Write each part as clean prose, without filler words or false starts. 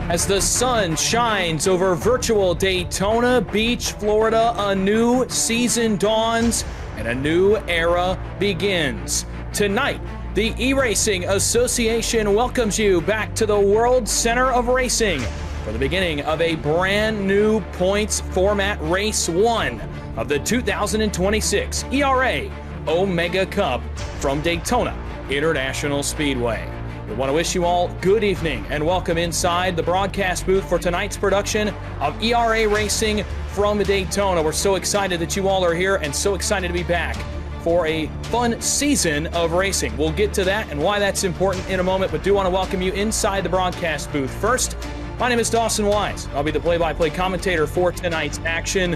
as the sun shines over virtual Daytona Beach, Florida. A new season dawns and a new era begins. Tonight, the eRacing Association welcomes you back to the World Center of Racing for the beginning of a brand new points format, Race 1 of the 2026 ERA Omega Cup from Daytona International Speedway. We want to wish you all good evening and welcome inside the broadcast booth for tonight's production of ERA Racing from Daytona. We're so excited that you all are here and so excited to be back for a fun season of racing. We'll get to that and why that's important in a moment, but do want to welcome you inside the broadcast booth. First, my name is Dawson Wise. I'll be the play-by-play commentator for tonight's action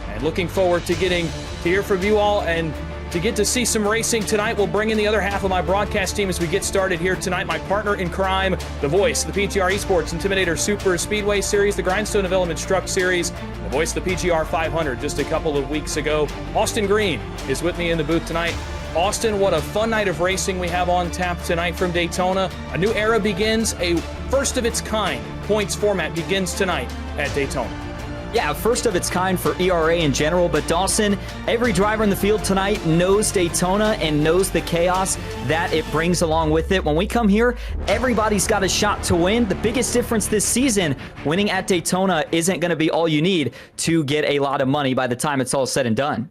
and looking forward to getting to hear from you all and to get to see some racing tonight. We'll bring in the other half of my broadcast team as we get started here tonight. My partner in crime, the voice of the PGR eSports Intimidator Super Speedway Series, the Grindstone Development Truck Series, the voice of the PGR 500 just a couple of weeks ago. Austin Green is with me in the booth tonight. Austin, what a fun night of racing we have on tap tonight from Daytona. A new era begins, a first of its kind points format begins tonight at Daytona. Yeah, first of its kind for ERA in general, but Dawson, every driver in the field tonight knows Daytona and knows the chaos that it brings along with it. When we come here, everybody's got a shot to win. The biggest difference this season, winning at Daytona isn't going to be all you need to get a lot of money by the time it's all said and done.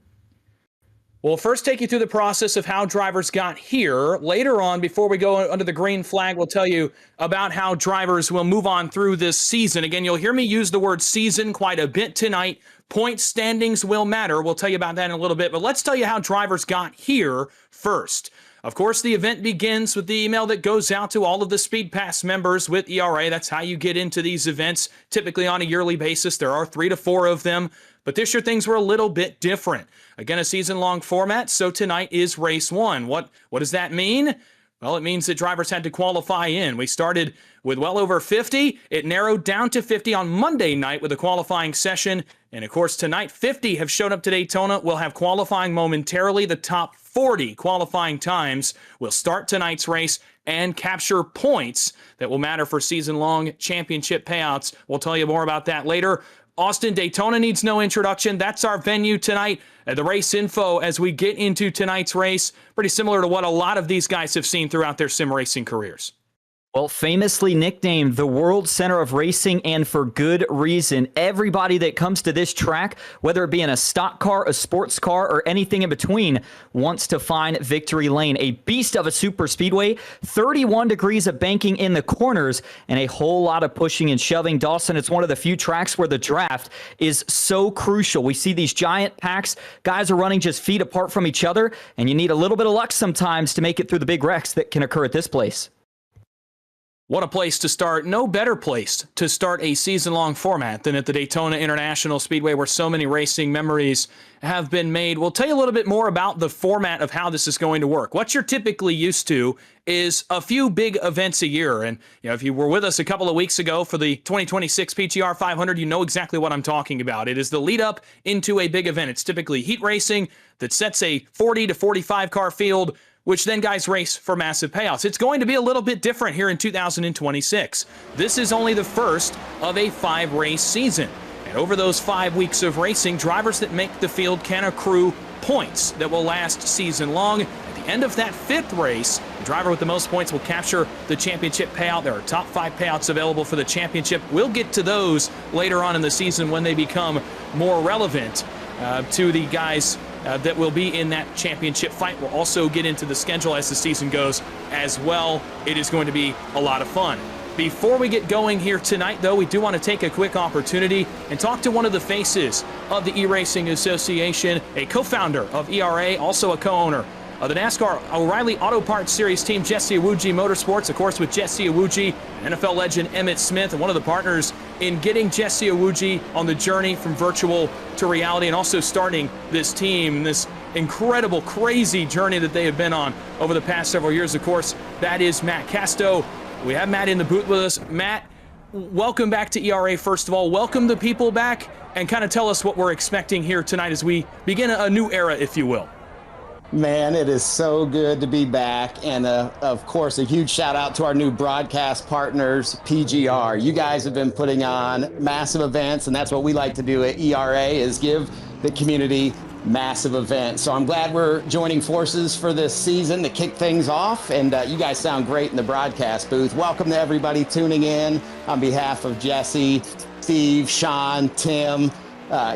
We'll first take you through the process of how drivers got here. Later on, before we go under the green flag, we'll tell you about how drivers will move on through this season. Again, you'll hear me use the word season quite a bit tonight. Point standings will matter. We'll tell you about that in a little bit, but let's tell you how drivers got here first. Of course, the event begins with the email that goes out to all of the Speed Pass members with ERA. That's how you get into these events, typically on a yearly basis. There are 3 to 4 of them. But this year things were a little bit different. Again, a season-long format, so tonight is Race 1. What does that mean? Well, it means that drivers had to qualify in. We started with well over 50. It narrowed down to 50 on Monday night with a qualifying session. And of course, tonight, 50 have shown up to Daytona. We'll have qualifying momentarily. The top 40 qualifying times will start tonight's race and capture points that will matter for season-long championship payouts. We'll tell you more about that later. Austin, Daytona needs no introduction. That's our venue tonight. The race info as we get into tonight's race, pretty similar to what a lot of these guys have seen throughout their sim racing careers. Well, famously nicknamed the World Center of Racing, and for good reason. Everybody that comes to this track, whether it be in a stock car, a sports car, or anything in between, wants to find victory lane. A beast of a super speedway, 31 degrees of banking in the corners, and a whole lot of pushing and shoving. Dawson, it's one of the few tracks where the draft is so crucial. We see these giant packs. Guys are running just feet apart from each other, and you need a little bit of luck sometimes to make it through the big wrecks that can occur at this place. What a place to start. No better place to start a season-long format than at the Daytona International Speedway, where so many racing memories have been made. We'll tell you a little bit more about the format of how this is going to work. What you're typically used to is a few big events a year. And if you were with us a couple of weeks ago for the 2026 PGR 500, you know exactly what I'm talking about. It is the lead up into a big event. It's typically heat racing that sets a 40 to 45 car field, which then guys race for massive payouts. It's going to be a little bit different here in 2026. This is only the first of a 5-race season. And over those 5 weeks of racing, drivers that make the field can accrue points that will last season long. At the end of that 5th race, the driver with the most points will capture the championship payout. There are top 5 payouts available for the championship. We'll get to those later on in the season when they become more relevant to the guys that will be in that championship fight. We'll also get into the schedule as the season goes as well. It is going to be a lot of fun. Before we get going here tonight, though, we do want to take a quick opportunity and talk to one of the faces of the eRacing Association, a co-founder of ERA, also a co-owner of the NASCAR O'Reilly Auto Parts Series team, Jesse Iwuji Motorsports, of course, with Jesse Iwuji, NFL legend Emmett Smith, and one of the partners in getting Jesse Iwuji on the journey from virtual to reality, and also starting this team, this incredible, crazy journey that they have been on over the past several years. Of course, that is Matt Casto. We have Matt in the booth with us. Matt, welcome back to ERA, first of all. Welcome the people back, and kind of tell us what we're expecting here tonight as we begin a new era, if you will. Man, it is so good to be back. And of course, a huge shout out to our new broadcast partners, PGR. You guys have been putting on massive events, and that's what we like to do at ERA is give the community massive events. So I'm glad we're joining forces for this season to kick things off. And you guys sound great in the broadcast booth. Welcome to everybody tuning in on behalf of Jesse, Steve, Sean, Tim,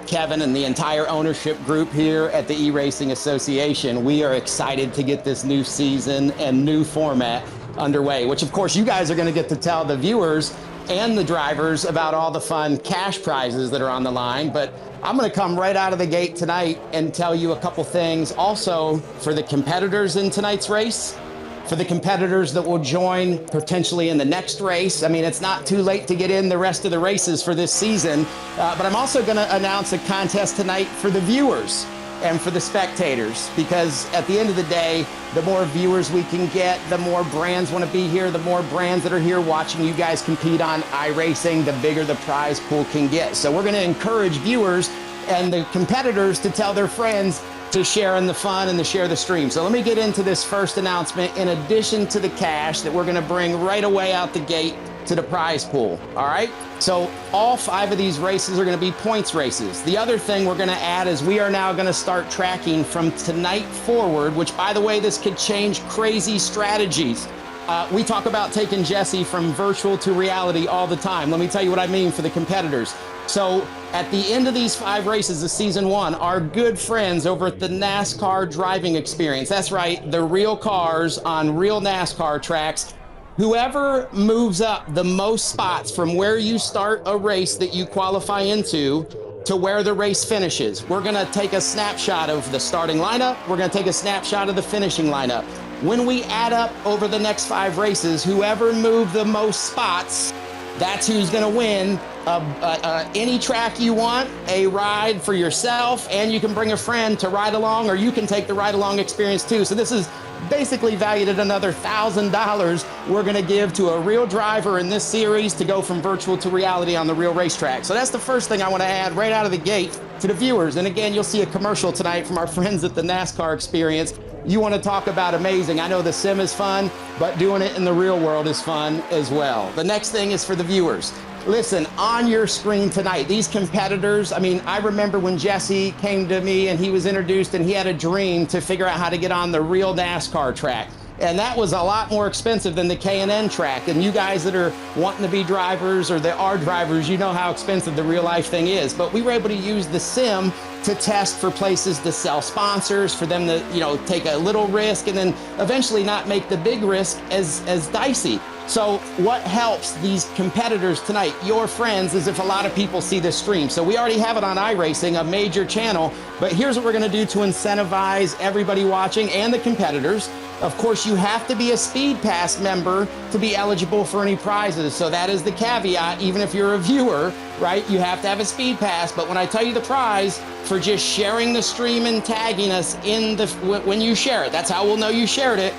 Kevin, and the entire ownership group here at the eRacing Association. We are excited to get this new season and new format underway, which of course you guys are going to get to tell the viewers and the drivers about all the fun cash prizes that are on the line. But I'm going to come right out of the gate tonight and tell you a couple things also for the competitors in tonight's race, for the competitors that will join potentially in the next race. I mean, it's not too late to get in the rest of the races for this season, but I'm also going to announce a contest tonight for the viewers and for the spectators, because at the end of the day, the more viewers we can get, the more brands want to be here, the more brands that are here watching you guys compete on iRacing, the bigger the prize pool can get. So we're going to encourage viewers and the competitors to tell their friends to share in the fun and to share the stream. So let me get into this first announcement in addition to the cash that we're going to bring right away out the gate to the prize pool. All right. So all 5 of these races are going to be points races. The other thing we're going to add is we are now going to start tracking from tonight forward, which by the way, this could change crazy strategies. We talk about taking Jesse from virtual to reality all the time. Let me tell you what I mean for the competitors. So at the end of these 5 races of season 1, our good friends over at the NASCAR Driving Experience, that's right, the real cars on real NASCAR tracks, whoever moves up the most spots from where you start a race that you qualify into to where the race finishes. We're going to take a snapshot of the starting lineup. We're going to take a snapshot of the finishing lineup. When we add up over the next 5 races, whoever moved the most spots, that's who's going to win any track you want, a ride for yourself, and you can bring a friend to ride along, or you can take the ride along experience too. So this is basically valued at another $1,000 we're going to give to a real driver in this series to go from virtual to reality on the real racetrack. So that's the first thing I want to add right out of the gate to the viewers. And again, you'll see a commercial tonight from our friends at the NASCAR Experience. You want to talk about amazing. I know the sim is fun, but doing it in the real world is fun as well. The next thing is for the viewers. Listen, on your screen tonight, these competitors, I mean, I remember when Jesse came to me and he was introduced and he had a dream to figure out how to get on the real NASCAR track. And that was a lot more expensive than the K&N track. And you guys that are wanting to be drivers or that are drivers, you know how expensive the real life thing is. But we were able to use the sim to test for places to sell sponsors, for them to, take a little risk and then eventually not make the big risk as dicey. So what helps these competitors tonight, your friends, is if a lot of people see this stream. So we already have it on iRacing, a major channel, but here's what we're going to do to incentivize everybody watching and the competitors. Of course, you have to be a Speed Pass member to be eligible for any prizes. So that is the caveat. Even if you're a viewer, right, you have to have a Speed Pass. But when I tell you the prize for just sharing the stream and tagging us in when you share it, that's how we'll know you shared it.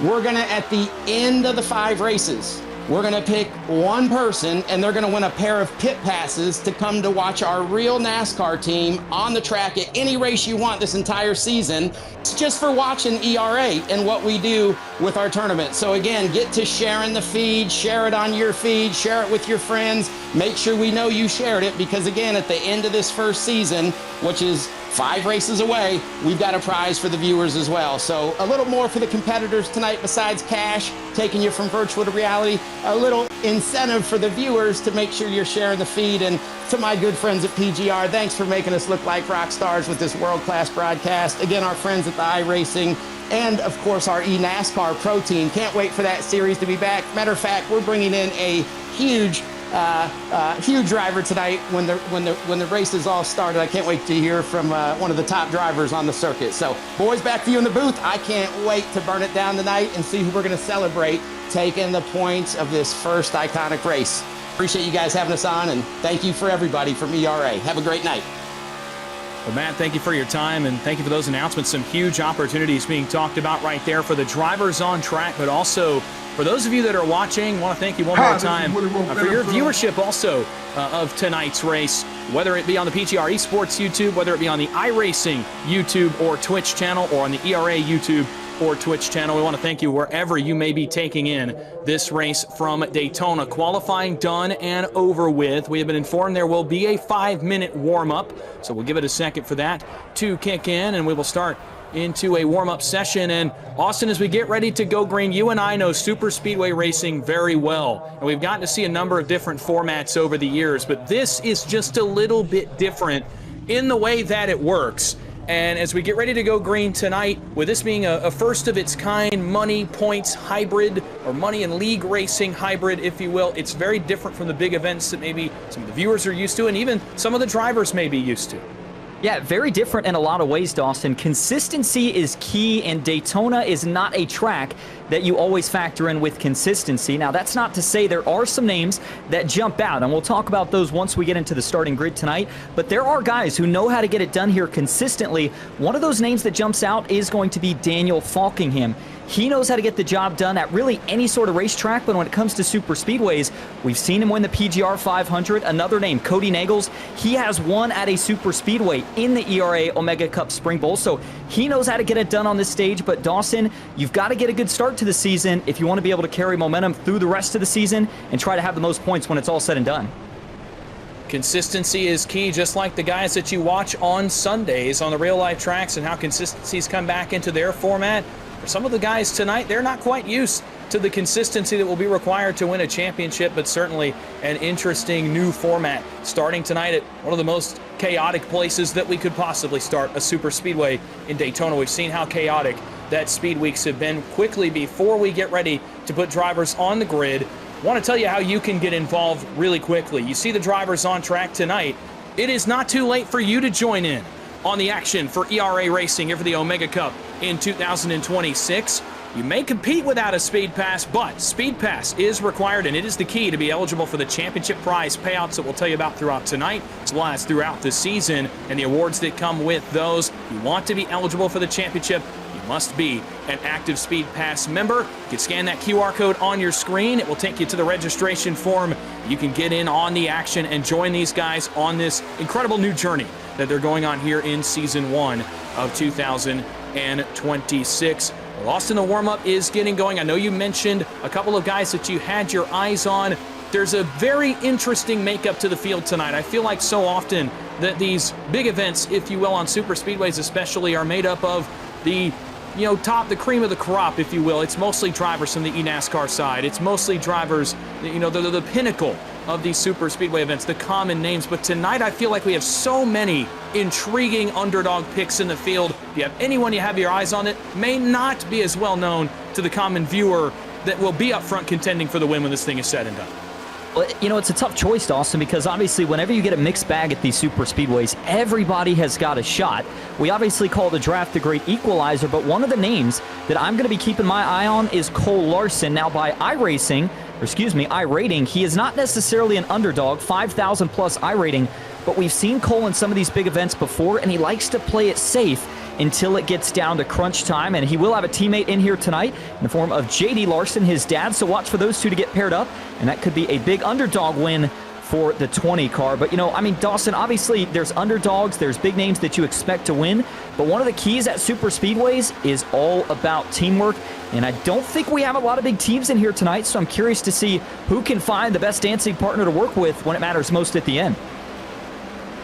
We're going to, at the end of the 5 races, we're going to pick one person and they're going to win a pair of pit passes to come to watch our real NASCAR team on the track at any race you want this entire season. It's just for watching ERA and what we do with our tournament. So again, get to sharing the feed, share it on your feed, share it with your friends. Make sure we know you shared it, because again, at the end of this first season, which is 5 races away, we've got a prize for the viewers as well. So a little more for the competitors tonight besides cash, taking you from virtual to reality, a little incentive for the viewers to make sure you're sharing the feed. And to my good friends at PGR, thanks for making us look like rock stars with this world-class broadcast. Again, our friends at the iRacing, and of course our eNASCAR Pro Team. Can't wait for that series to be back. Matter of fact, we're bringing in a huge driver tonight when the races all started. I can't wait to hear from one of the top drivers on the circuit. So, boys, back to you in the booth. I can't wait to burn it down tonight and see who we're going to celebrate taking the points of this first iconic race. Appreciate you guys having us on, and thank you for everybody from ERA. Have a great night. Well, Matt, thank you for your time, and thank you for those announcements. Some huge opportunities being talked about right there for the drivers on track, but also For those of you that are watching, I want to thank you one more time for your viewership also of tonight's race, whether it be on the PGR eSports YouTube, whether it be on the iRacing YouTube or Twitch channel, or on the ERA YouTube or Twitch channel. We want to thank you wherever you may be taking in this race from Daytona. Qualifying done and over with. We have been informed there will be a 5-minute warm-up, so we'll give it a second for that to kick in, and we will start into a warm-up session. And Austin, as we get ready to go green, you and I know super speedway racing very well, and we've gotten to see a number of different formats over the years, but this is just a little bit different in the way that it works. And as we get ready to go green tonight, with this being a first of its kind money points hybrid, or money and league racing hybrid, if you will, it's very different from the big events that maybe some of the viewers are used to, and even some of the drivers may be used to. Yeah, very different in a lot of ways, Dawson. Consistency is key, and Daytona is not a track that you always factor in with consistency. Now, that's not to say there are some names that jump out, and we'll talk about those once we get into the starting grid tonight, but there are guys who know how to get it done here consistently. One of those names that jumps out is going to be Daniel Falkingham. He knows how to get the job done at really any sort of racetrack, but when it comes to super speedways, we've seen him win the PGR 500. Another name, Cody Nagels, he has won at a super speedway in the ERA Omega Cup Spring Bowl, so he knows how to get it done on this stage. But Dawson, you've got to get a good start to the season if you want to be able to carry momentum through the rest of the season and try to have the most points when it's all said and done. Consistency is key, just like the guys that you watch on Sundays on the real-life tracks and how consistencies come back into their format. For some of the guys tonight, they're not quite used to the consistency that will be required to win a championship, but certainly an interesting new format starting tonight at one of the most chaotic places that we could possibly start a super speedway in Daytona. We've seen how chaotic that speed weeks have been. Quickly, before we get ready to put drivers on the grid, I want to tell you how you can get involved really quickly. You see the drivers on track tonight. It is not too late for you to join in on the action for ERA Racing here for the Omega Cup in 2026. You may compete without a Speed Pass, but Speed Pass is required, and it is the key to be eligible for the championship prize payouts that we'll tell you about throughout tonight, as well as throughout the season, and the awards that come with those. You want to be eligible for the championship, you must be an active Speed Pass member. You can scan that QR code on your screen. It will take you to the registration form. You can get in on the action and join these guys on this incredible new journey that they're going on here in Season 1 of 2026. Well, Austin, the warm-up is getting going. I know you mentioned a couple of guys that you had your eyes on. There's a very interesting makeup to the field tonight. I feel like so often that these big events, if you will, on super speedways especially, are made up of the the cream of the crop, if you will. It's mostly drivers from the eNASCAR side. It's mostly drivers, the pinnacle of these super speedway events, the common names. But tonight I feel like we have so many intriguing underdog picks in the field. If you have anyone you have your eyes on that may not be as well known to the common viewer that will be up front contending for the win when this thing is said and done. Well, it's a tough choice, Dawson, because obviously whenever you get a mixed bag at these super speedways, everybody has got a shot. We obviously call the draft the great equalizer, but one of the names that I'm going to be keeping my eye on is Cole Larson. Now, by iRating, he is not necessarily an underdog, 5,000 plus iRating, but we've seen Cole in some of these big events before, and he likes to play it safe until it gets down to crunch time, and he will have a teammate in here tonight in the form of JD Larson, his dad, so watch for those two to get paired up, and that could be a big underdog win for the 20 car. But, Dawson, obviously there's underdogs, there's big names that you expect to win, but one of the keys at super speedways is all about teamwork, and I don't think we have a lot of big teams in here tonight, so I'm curious to see who can find the best dancing partner to work with when it matters most at the end.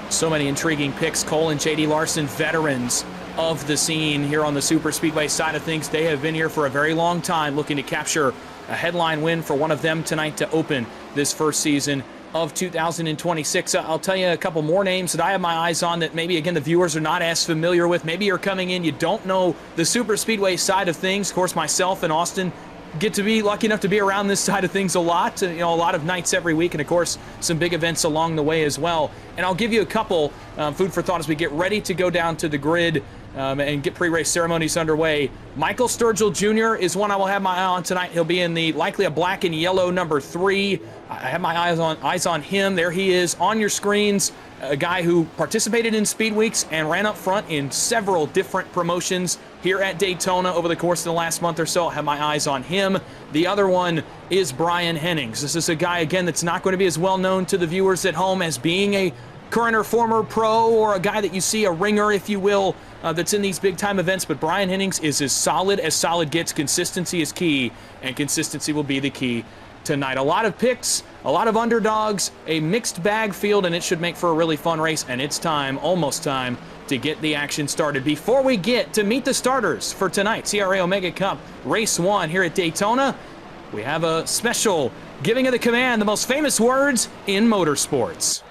So many intriguing picks. Cole and JD Larson, veterans of the scene here on the super speedway side of things. They have been here for a very long time, looking to capture a headline win for one of them tonight to open this first season of 2026. I'll tell you a couple more names that I have my eyes on that maybe, again, the viewers are not as familiar with. Maybe you're coming in, you don't know the super speedway side of things. Of course, myself and Austin get to be lucky enough to be around this side of things a lot, a lot of nights every week, and of course some big events along the way as well. And I'll give you a couple food for thought as we get ready to go down to the grid and get pre-race ceremonies underway. Michael Sturgill Jr. is one I will have my eye on tonight. He'll be in the likely a black and yellow number 3. I have my eyes on him. There he is on your screens. A guy who participated in Speed Weeks and ran up front in several different promotions here at Daytona over the course of the last month or so. I have my eyes on him. The other one is Brian Hennings. This is a guy, again, that's not going to be as well known to the viewers at home as being a current or former pro, or a guy that you see, a ringer, if you will, that's in these big-time events. But Brian Hennings is as solid gets. Consistency is key, and consistency will be the key tonight. A lot of picks, a lot of underdogs, a mixed bag field, and it should make for a really fun race. And it's time, almost time, to get the action started. Before we get to meet the starters for tonight's ERA Omega Cup Race 1 here at Daytona, we have a special giving of the command, the most famous words in motorsports.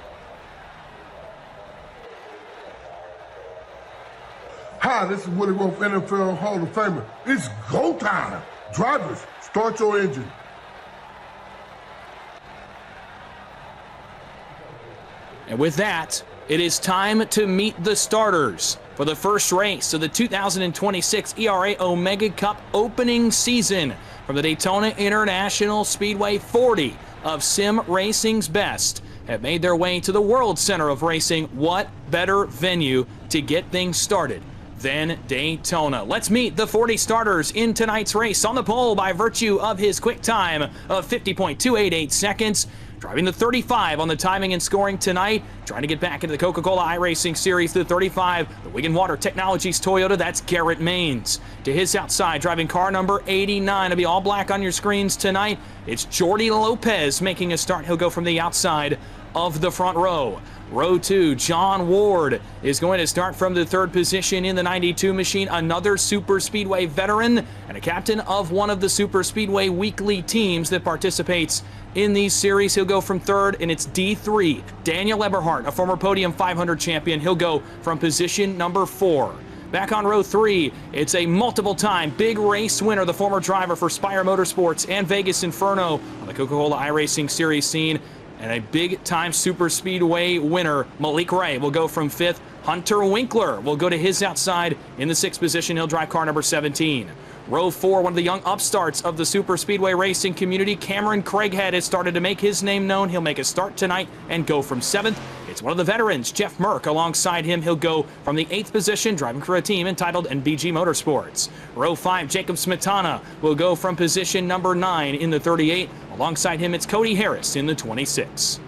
Hi, this is Woody Wolf, NFL Hall of Famer. It's go time. Drivers, start your engine. And with that, it is time to meet the starters for the first race of the 2026 ERA Omega Cup opening season from the Daytona International Speedway. 40 of sim racing's best have made their way to the World Center of Racing. What better venue to get things started than Daytona? Let's meet the 40 starters in tonight's race. On the pole by virtue of his quick time of 50.288 seconds. Driving the 35 on the timing and scoring tonight. Trying to get back into the Coca-Cola iRacing Series, the 35, the Wigan Water Technologies Toyota, that's Garrett Maines. To his outside, driving car number 89. It'll be all black on your screens tonight. It's Jordi Lopez making a start. He'll go from the outside of the front row. Row 2, John Ward is going to start from the third position in the 92 machine. Another Super Speedway veteran and a captain of one of the Super Speedway weekly teams that participates in these series. He'll go from third, and it's D3. Daniel Eberhardt, a former Podium 500 champion. He'll go from position number 4. Back on row 3, it's a multiple-time big race winner, the former driver for Spire Motorsports and Vegas Inferno on the Coca-Cola iRacing Series scene. And a big-time Super Speedway winner, Malik Ray, will go from 5th. Hunter Winkler will go to his outside in the 6th position. He'll drive car number 17. Row 4, one of the young upstarts of the Super Speedway racing community, Cameron Craighead, has started to make his name known. He'll make a start tonight and go from 7th. It's one of the veterans, Jeff Merck. Alongside him, he'll go from the 8th position, driving for a team entitled NBG Motorsports. Row 5, Jacob Smetana will go from position number 9 in the 38. Alongside him, it's Cody Harris in the 26.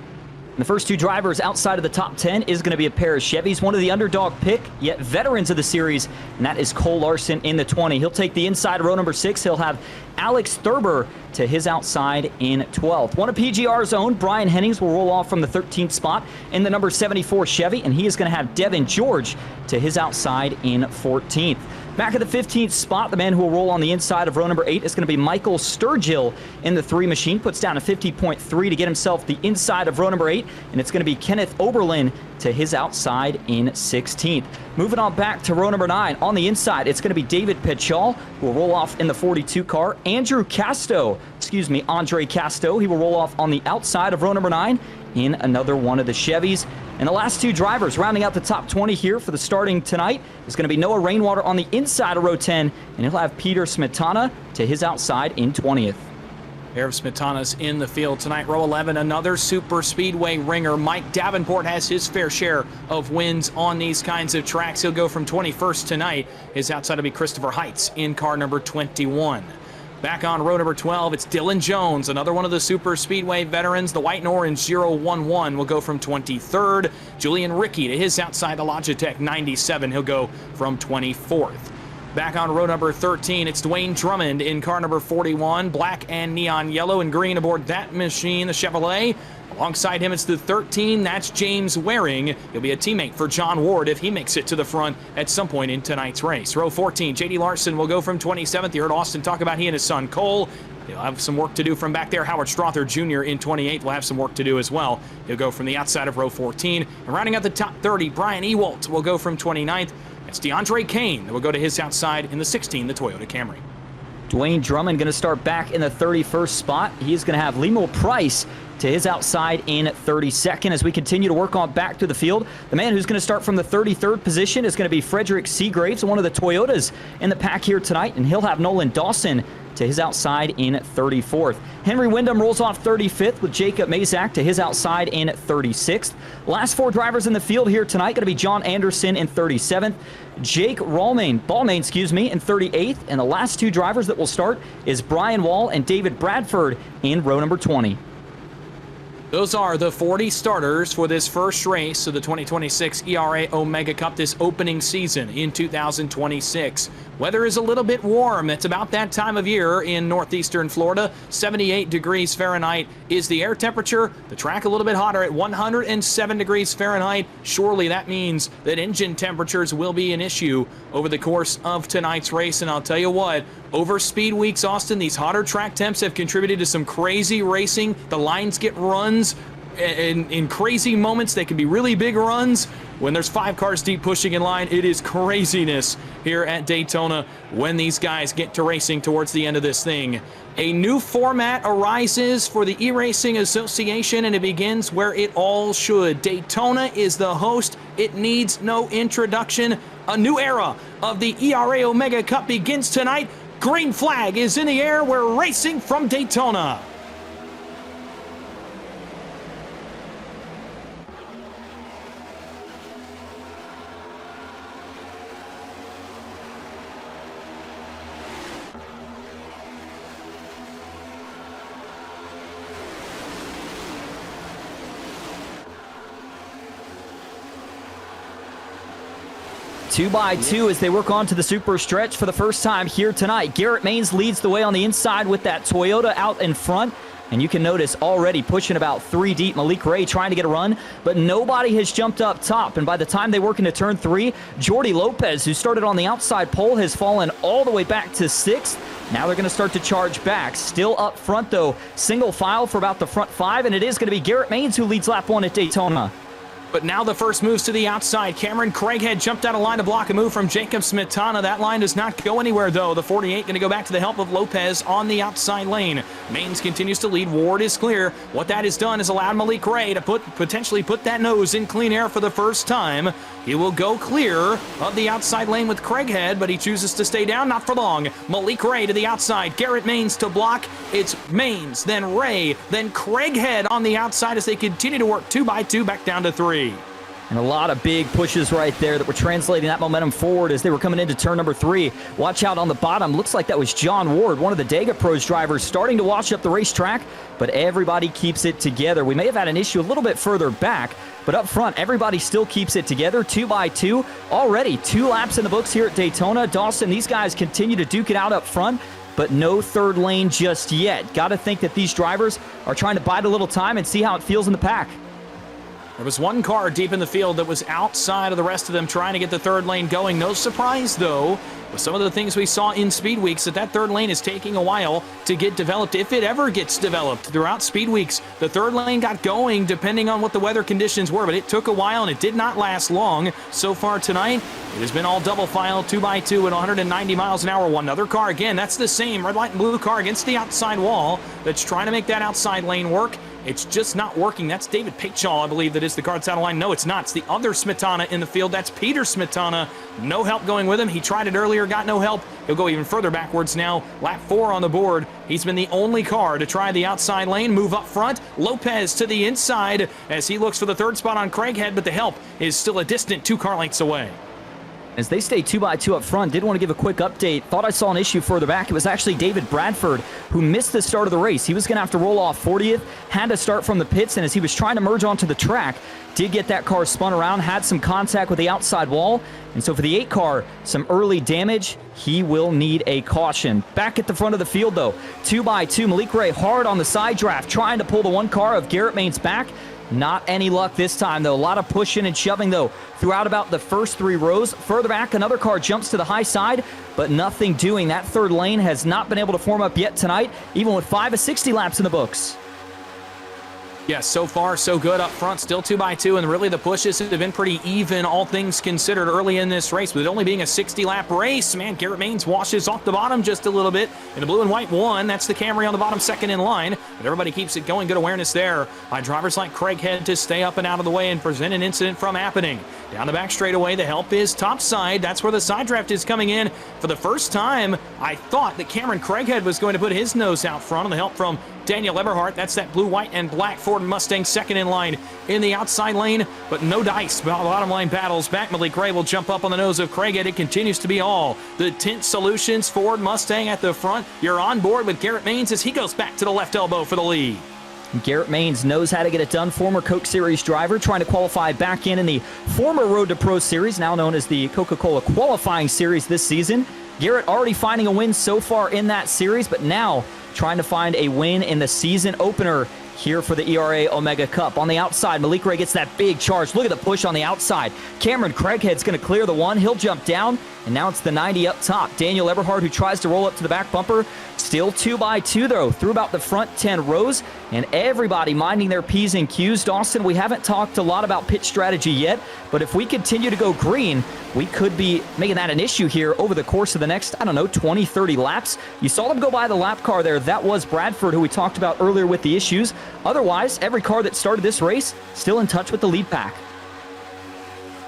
And the first two drivers outside of the top 10 is going to be a pair of Chevys, one of the underdog pick, yet veterans of the series, and that is Cole Larson in the 20. He'll take the inside of row number 6. He'll have Alex Thurber to his outside in 12th. One of PGR's own, Brian Hennings, will roll off from the 13th spot in the number 74 Chevy, and he is going to have Devin George to his outside in 14th. Back at the 15th spot, the man who will roll on the inside of row number 8 is going to be Michael Sturgill in the 3 machine. Puts down a 50.3 to get himself the inside of row number 8, and it's going to be Kenneth Oberlin to his outside in 16th. Moving on back to row number 9. On the inside, it's going to be David Pechal, who will roll off in the 42 car. Andre Casto, he will roll off on the outside of row number 9 in another one of the Chevys. And the last two drivers rounding out the top 20 here for the starting tonight is going to be Noah Rainwater on the inside of row 10, and he'll have Peter Smetana to his outside in 20th. Pair of Smetanas in the field tonight. Row 11, another Super Speedway ringer. Mike Davenport has his fair share of wins on these kinds of tracks. He'll go from 21st tonight. His outside will be Christopher Heitz in car number 21. Back on row number 12, it's Dylan Jones, another one of the Super Speedway veterans. The white and orange 011 will go from 23rd. Julian Rickey to his outside, the Logitech 97. He'll go from 24th. Back on row number 13, it's Dwayne Drummond in car number 41. Black and neon yellow and green aboard that machine, the Chevrolet. Alongside him, it's the 13. That's James Waring. He'll be a teammate for John Ward if he makes it to the front at some point in tonight's race. Row 14, J.D. Larson will go from 27th. You heard Austin talk about he and his son Cole. He'll have some work to do from back there. Howard Strother Jr. in 28th will have some work to do as well. He'll go from the outside of row 14. And rounding out the top 30, Brian Ewalt will go from 29th. It's DeAndre Kane that will go to his outside in the 16, the Toyota Camry. Dwayne Drummond going to start back in the 31st spot. He's going to have Limo Price to his outside in 32nd. As we continue to work on back to the field, the man who's going to start from the 33rd position is going to be Frederick Seagraves, one of the Toyotas in the pack here tonight, and he'll have Nolan Dawson to his outside in 34th. Henry Wyndham rolls off 35th with Jacob Mazak to his outside in 36th. Last 4 drivers in the field here tonight going to be John Anderson in 37th, Jake Balmain, in 38th, and the last 2 drivers that will start is Brian Wall and David Bradford in row number 20. Those are the 40 starters for this first race of the 2026 ERA Omega Cup this opening season in 2026. Weather is a little bit warm. It's about that time of year in northeastern Florida. 78 degrees Fahrenheit is the air temperature. The track a little bit hotter at 107 degrees Fahrenheit. Surely that means that engine temperatures will be an issue over the course of tonight's race. And I'll tell you what, over speed weeks, Austin, these hotter track temps have contributed to some crazy racing. The lines get runs in crazy moments. They can be really big runs. When there's 5 cars deep pushing in line, it is craziness here at Daytona when these guys get to racing towards the end of this thing. A new format arises for the eRacing Association, and it begins where it all should. Daytona is the host. It needs no introduction. A new era of the ERA Omega Cup begins tonight. Green flag is in the air. We're racing from Daytona. Two by two as they work on to the super stretch for the first time here tonight. Garrett Maines leads the way on the inside with that Toyota out in front. And you can notice already pushing about 3 deep. Malik Ray trying to get a run, but nobody has jumped up top. And by the time they work into turn 3, Jordy Lopez, who started on the outside pole, has fallen all the way back to 6th. Now they're going to start to charge back. Still up front, though. Single file for about the front 5, and it is going to be Garrett Maines who leads lap 1 at Daytona. But now the first moves to the outside. Cameron Craighead jumped out of line to block a move from Jacob Smetana. That line does not go anywhere, though. The 48 going to go back to the help of Lopez on the outside lane. Maines continues to lead. Ward is clear. What that has done is allowed Malik Ray to potentially put that nose in clean air for the first time. He will go clear of the outside lane with Craighead, but he chooses to stay down. Not for long. Malik Ray to the outside. Garrett Maines to block. It's Maines, then Ray, then Craighead on the outside as they continue to work 2 by 2 back down to 3. And a lot of big pushes right there that were translating that momentum forward as they were coming into turn number 3. Watch out on the bottom. Looks like that was John Ward, one of the Dega Pros drivers, starting to wash up the racetrack, but everybody keeps it together. We may have had an issue a little bit further back, but up front, everybody still keeps it together. 2 by 2. Already 2 laps in the books here at Daytona. Dawson, these guys continue to duke it out up front, but no third lane just yet. Got to think that these drivers are trying to bide a little time and see how it feels in the pack. There was one car deep in the field that was outside of the rest of them trying to get the third lane going. No surprise, though, with some of the things we saw in Speed Weeks, that third lane is taking a while to get developed, if it ever gets developed. Throughout Speed Weeks, the third lane got going depending on what the weather conditions were, but it took a while and it did not last long. So far tonight, it has been all double file, 2 by 2 at 190 miles an hour. One other car, again, that's the same red, white, and blue car against the outside wall that's trying to make that outside lane work. It's just not working. That's David Pachaw, I believe, that is the car that's out of line. No, it's not. It's the other Smetana in the field. That's Peter Smetana. No help going with him. He tried it earlier, got no help. He'll go even further backwards now. Lap 4 on the board. He's been the only car to try the outside lane, move up front. Lopez to the inside as he looks for the third spot on Craighead, but the help is still a distant 2 car lengths away. As they stay 2 by 2 up front, did want to give a quick update. Thought I saw an issue further back. It was actually David Bradford who missed the start of the race. He was going to have to roll off 40th, had to start from the pits, and as he was trying to merge onto the track, did get that car spun around, had some contact with the outside wall, and so for the 8 car, some early damage. He will need a caution. Back at the front of the field, though, 2 by 2, Malik Ray hard on the side draft, trying to pull the 1 car of Garrett Maines back. Not any luck this time, though. A lot of pushing and shoving, though, throughout about the first 3 rows. Further back, another car jumps to the high side, but nothing doing. That third lane has not been able to form up yet tonight, even with 5 of 60 laps in the books. Yes, so far so good up front, still 2x2, and really the pushes have been pretty even, all things considered, early in this race. With it only being a 60-lap race, man, Garrett Maines washes off the bottom just a little bit in the blue and white one. That's the Camry on the bottom, second in line, but everybody keeps it going. Good awareness there by drivers like Craig Head to stay up and out of the way and prevent an incident from happening. Down the back straightaway, the help is topside. That's where the side draft is coming in. For the first time, I thought that Cameron Craighead was going to put his nose out front on the help from Daniel Eberhardt. That's that blue, white, and black Ford Mustang, second in line in the outside lane, but no dice. Bottom line battles back. Malik Ray will jump up on the nose of Craighead. It continues to be all the Tint Solutions Ford Mustang at the front. You're on board with Garrett Maines as he goes back to the left elbow for the lead. Garrett Maines knows how to get it done. Former Coke Series driver trying to qualify back in the former Road to Pro Series, now known as the Coca-Cola Qualifying Series this season. Garrett already finding a win so far in that series, but now trying to find a win in the season opener here for the ERA Omega Cup. On the outside, Malik Ray gets that big charge. Look at the push on the outside. Cameron Craighead's going to clear the one. He'll jump down, and now it's the 90 up top. Daniel Eberhardt, who tries to roll up to the back bumper, still 2x2 though, through about the front 10 rows, and everybody minding their P's and Q's. Dawson, we haven't talked a lot about pit strategy yet, but if we continue to go green, we could be making that an issue here over the course of the next, 20, 30 laps. You saw them go by the lap car there. That was Bradford, who we talked about earlier with the issues. Otherwise, every car that started this race still in touch with the lead pack.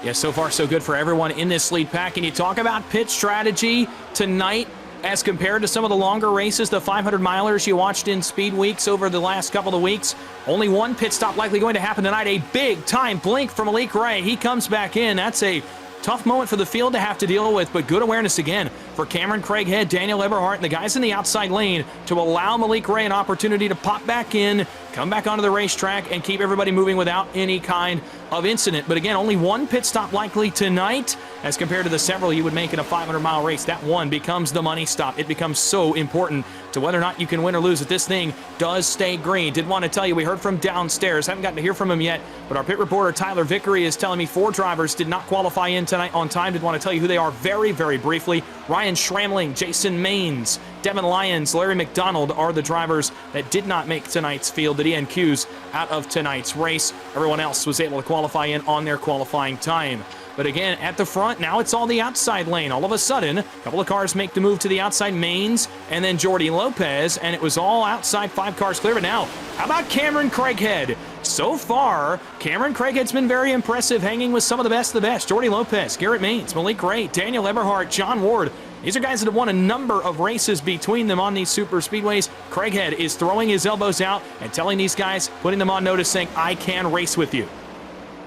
Yeah, so far so good for everyone in this lead pack. And you talk about pit strategy tonight as compared to some of the longer races, the 500-milers you watched in Speed Weeks over the last couple of weeks. Only one pit stop likely going to happen tonight. A big-time blink from Malik Ray. He comes back in. That's a tough moment for the field to have to deal with, but good awareness again for Cameron Craighead, Daniel Eberhardt, and the guys in the outside lane to allow Malik Ray an opportunity to pop back in, come back onto the racetrack, and keep everybody moving without any kind of incident. But again, only one pit stop likely tonight as compared to the several you would make in a 500-mile race. That one becomes the money stop. It becomes so important to whether or not you can win or lose if this thing does stay green. Did want to tell you, we heard from downstairs. Haven't gotten to hear from him yet, but our pit reporter Tyler Vickery is telling me 4 drivers did not qualify in tonight on time. Did want to tell you who they are very, very briefly. Ryan Schramling, Jason Maines, Devin Lyons, Larry McDonald are the drivers that did not make tonight's field, the DNQs out of tonight's race. Everyone else was able to qualify in on their qualifying time. But again, at the front, now it's all the outside lane. All of a sudden, a couple of cars make the move to the outside, Maines and then Jordy Lopez, and it was all outside, 5 cars clear. But now, how about Cameron Craighead? So far, Cameron Craighead's been very impressive, hanging with some of the best of the best. Jordy Lopez, Garrett Maines, Malik Ray, Daniel Eberhardt, John Ward. These are guys that have won a number of races between them on these super speedways. Craighead is throwing his elbows out and telling these guys, putting them on notice, saying, I can race with you.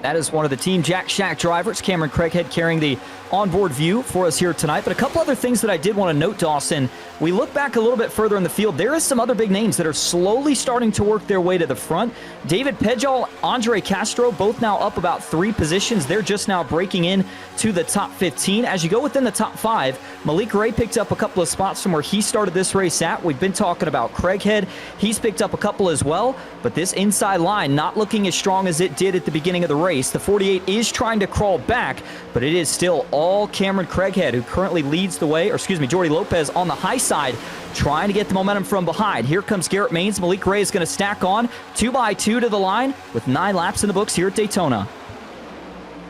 That is one of the Team Jack Shack drivers, Cameron Craighead, carrying the onboard view for us here tonight. But a couple other things that I did want to note, Dawson. We look back a little bit further in the field. There is some other big names that are slowly starting to work their way to the front. David Pejol, Andre Castro, both now up about 3 positions. They're just now breaking in to the top 15. As you go within the top 5, Malik Ray picked up a couple of spots from where he started this race at. We've been talking about Craighead. He's picked up a couple as well, but this inside line not looking as strong as it did at the beginning of the race. The 48 is trying to crawl back, but it is still all Cameron Craighead, who currently leads the way, or excuse me, Jordy Lopez on the high side, trying to get the momentum from behind. Here comes Garrett Maines. Malik Ray is going to stack on 2x2 to the line with 9 laps in the books here at Daytona.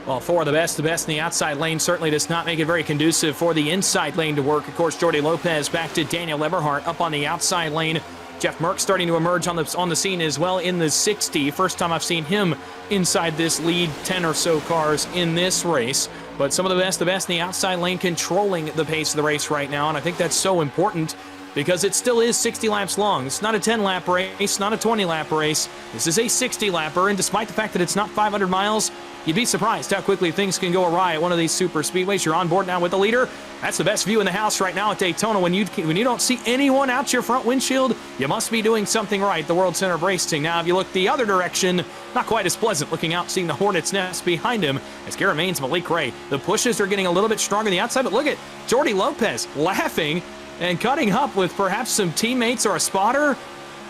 Well, 4 of the best in the outside lane certainly does not make it very conducive for the inside lane to work. Of course, Jordy Lopez back to Daniel Eberhardt up on the outside lane. Jeff Merck starting to emerge on the scene as well in the 60. First time I've seen him inside this lead 10 or so cars in this race. But some of the best in the outside lane controlling the pace of the race right now. And I think that's so important because it still is 60 laps long. It's not a 10-lap race, not a 20-lap race. This is a 60-lapper. And despite the fact that it's not 500 miles, you'd be surprised how quickly things can go awry at one of these super speedways. You're on board now with the leader. That's the best view in the house right now at Daytona. When you don't see anyone out your front windshield, you must be doing something right, the World Center of Racing. Now, if you look the other direction, not quite as pleasant looking out, seeing the Hornet's Nest behind him as Garrett Maines, Malik Ray. The pushes are getting a little bit stronger on the outside, but look at Jordy Lopez laughing and cutting up with perhaps some teammates or a spotter.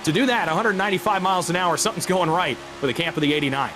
To do that, 195 miles an hour, something's going right for the camp of the 89.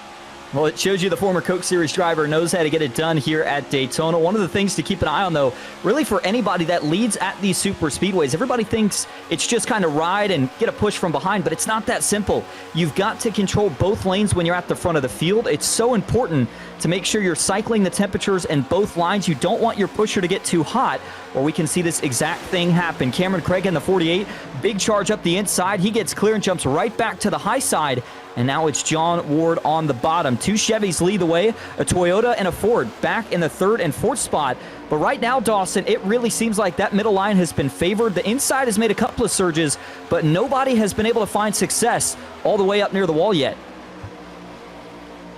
Well, it shows you the former Coke Series driver knows how to get it done here at Daytona. One of the things to keep an eye on, though, really for anybody that leads at these super speedways, everybody thinks it's just kind of ride and get a push from behind, but it's not that simple. You've got to control both lanes when you're at the front of the field. It's so important to make sure you're cycling the temperatures in both lines. You don't want your pusher to get too hot, or we can see this exact thing happen. Cameron Craig in the 48, big charge up the inside. He gets clear and jumps right back to the high side. And now it's John Ward on the bottom. Two Chevys lead the way, a Toyota and a Ford back in the third and fourth spot. But right now, Dawson, it really seems like that middle line has been favored. The inside has made a couple of surges, but nobody has been able to find success all the way up near the wall yet.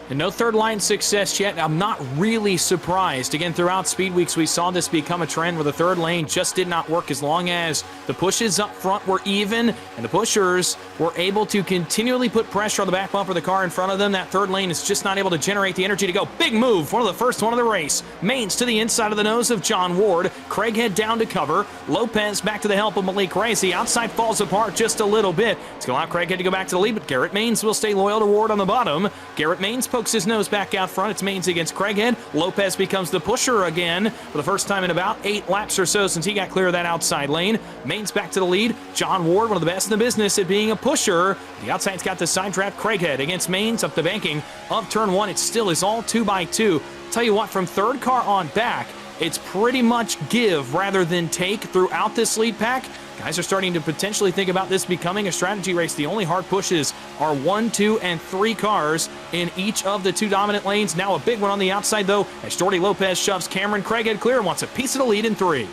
And no third line success yet. I'm not really surprised. Again, throughout Speed Weeks, we saw this become a trend where the third lane just did not work as long as the pushes up front were even and the pushers were able to continually put pressure on the back bumper of the car in front of them. That third lane is just not able to generate the energy to go. Big move, one of the first one of the race. Mains to the inside of the nose of John Ward. Craighead down to cover. Lopez back to the help of Malik Reyes. The outside falls apart just a little bit. It's going to allow Craighead to go back to the lead, but Garrett Mains will stay loyal to Ward on the bottom. Garrett Mains pokes his nose back out front. It's Mains against Craighead. Lopez becomes the pusher again for the first time in about 8 laps or so since he got clear of that outside lane. Mains back to the lead. John Ward, one of the best in the business at being a pusher. The outside's got the side trap. Craighead against Mains up the banking of turn 1. It still is all 2x2. Tell you what, from third car on back, it's pretty much give rather than take throughout this lead pack. Guys are starting to potentially think about this becoming a strategy race. The only hard pushes are 1, 2, and 3 cars in each of the 2 dominant lanes. Now a big one on the outside, though, as Jordy Lopez shoves Cameron Craighead clear and wants a piece of the lead in 3. In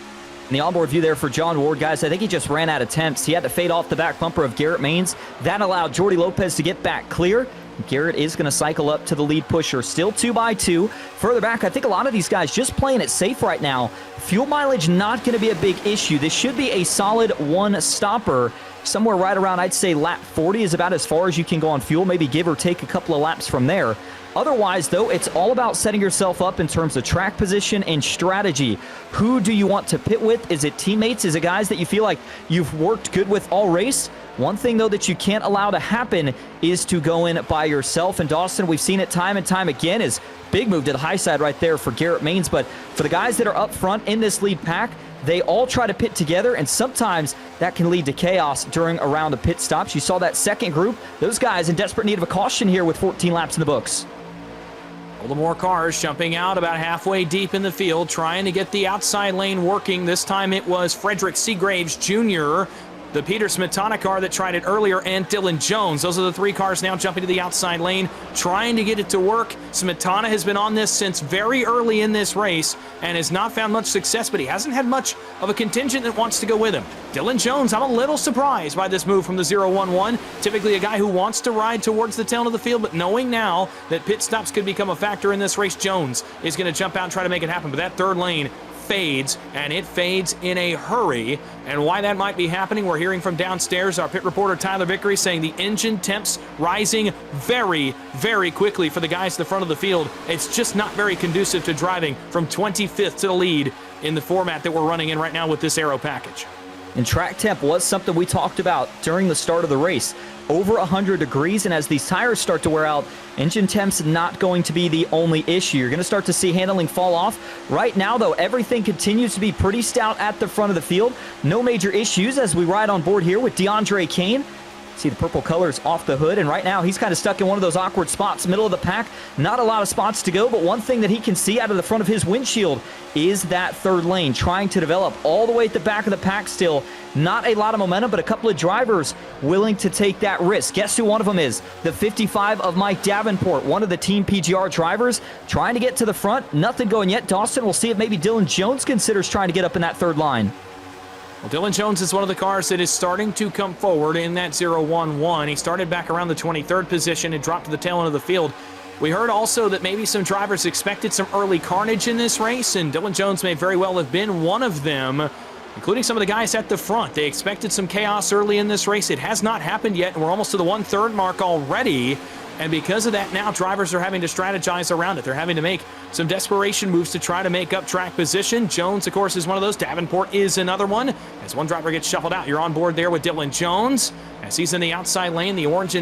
the onboard view there for John Ward, guys, I think he just ran out of temps. He had to fade off the back bumper of Garrett Mains. That allowed Jordy Lopez to get back clear. Garrett is going to cycle up to the lead pusher. Still 2x2. Further back, I think a lot of these guys just playing it safe right now. Fuel mileage not going to be a big issue. This should be a solid one stopper. Somewhere right around, I'd say lap 40 is about as far as you can go on fuel. Maybe give or take a couple of laps from there. Otherwise, though, it's all about setting yourself up in terms of track position and strategy. Who do you want to pit with? Is it teammates? Is it guys that you feel like you've worked good with all race? One thing, though, that you can't allow to happen is to go in by yourself. And Dawson, we've seen it time and time again, is big move to the high side right there for Garrett Mains. But for the guys that are up front in this lead pack, they all try to pit together, and sometimes that can lead to chaos during a round of pit stops. You saw that second group. Those guys in desperate need of a caution here with 14 laps in the books. All the more cars jumping out about halfway deep in the field, trying to get the outside lane working. This time it was Frederick Seagraves Jr., the Peter Smetana car that tried it earlier, and Dylan Jones. Those are the 3 cars now jumping to the outside lane, trying to get it to work. Smetana has been on this since very early in this race and has not found much success, but he hasn't had much of a contingent that wants to go with him. Dylan Jones, I'm a little surprised by this move from the 0-1-1. Typically a guy who wants to ride towards the tail of the field, but knowing now that pit stops could become a factor in this race, Jones is going to jump out and try to make it happen. But that third lane fades, and it fades in a hurry. And why that might be happening, we're hearing from downstairs. Our pit reporter Tyler Vickery saying the engine temps rising very, very quickly for the guys at the front of the field. It's just not very conducive to driving from 25th to the lead in the format that we're running in right now with this aero package. And track temp was something we talked about during the start of the race. Over 100 degrees, and as these tires start to wear out, engine temps not going to be the only issue. You're going to start to see handling fall off. Right now, though, everything continues to be pretty stout at the front of the field. No major issues as we ride on board here with DeAndre Kane. See the purple colors off the hood, and right now he's kind of stuck in one of those awkward spots, middle of the pack. Not a lot of spots to go, but one thing that he can see out of the front of his windshield is that third lane, trying to develop all the way at the back of the pack still. Not a lot of momentum, but a couple of drivers willing to take that risk. Guess who one of them is? The 55 of Mike Davenport, one of the Team PGR drivers, trying to get to the front. Nothing going yet. Dawson, we'll see if maybe Dylan Jones considers trying to get up in that third line. Well, Dylan Jones is one of the cars that is starting to come forward in that 0-1-1. He started back around the 23rd position and dropped to the tail end of the field. We heard also that maybe some drivers expected some early carnage in this race, and Dylan Jones may very well have been one of them, including some of the guys at the front. They expected some chaos early in this race. It has not happened yet, and we're almost to the 1/3 mark already. And because of that, now drivers are having to strategize around it. They're having to make some desperation moves to try to make up track position. Jones, of course, is one of those. Davenport is another one. As one driver gets shuffled out, you're on board there with Dylan Jones. As as he's in the outside lane. The orange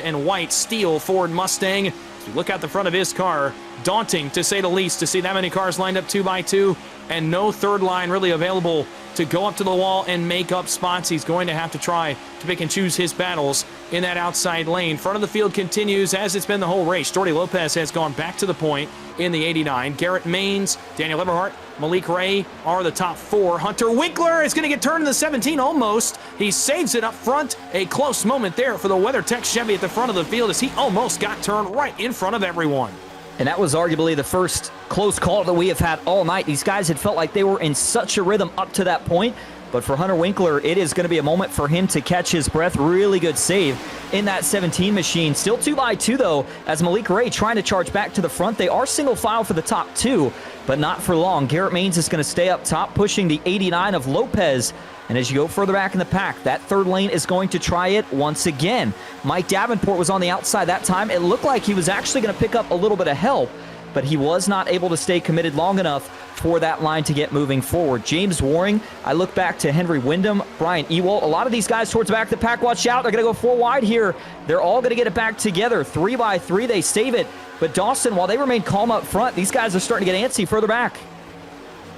and white steel Ford Mustang. As you look out the front of his car, daunting to say the least to see that many cars lined up 2 by 2 and no third line really available to go up to the wall and make up spots. He's going to have to try to pick and choose his battles in that outside lane. Front of the field continues as it's been the whole race. Jordy Lopez has gone back to the point in the 89. Garrett Maines, Daniel Eberhardt, Malik Ray are the top 4. Hunter Winkler is going to get turned in the 17 almost. He saves it up front. A close moment there for the WeatherTech Chevy at the front of the field as he almost got turned right in front of everyone. And that was arguably the first close call that we have had all night. These guys had felt like they were in such a rhythm up to that point. But for Hunter Winkler, it is going to be a moment for him to catch his breath. Really good save in that 17 machine. Still 2 by 2 though, as Malik Ray trying to charge back to the front. They are single file for the top 2, but not for long. Garrett Maines is going to stay up top, pushing the 89 of Lopez. And as you go further back in the pack, that third lane is going to try it once again. Mike Davenport was on the outside that time. It looked like he was actually going to pick up a little bit of help, but he was not able to stay committed long enough for that line to get moving forward. James Waring, I look back to Henry Wyndham, Brian Ewald. A lot of these guys towards the back of the pack, watch out. They're going to go 4 wide here. They're all going to get it back together. 3 by 3, they save it. But Dawson, while they remain calm up front, these guys are starting to get antsy further back.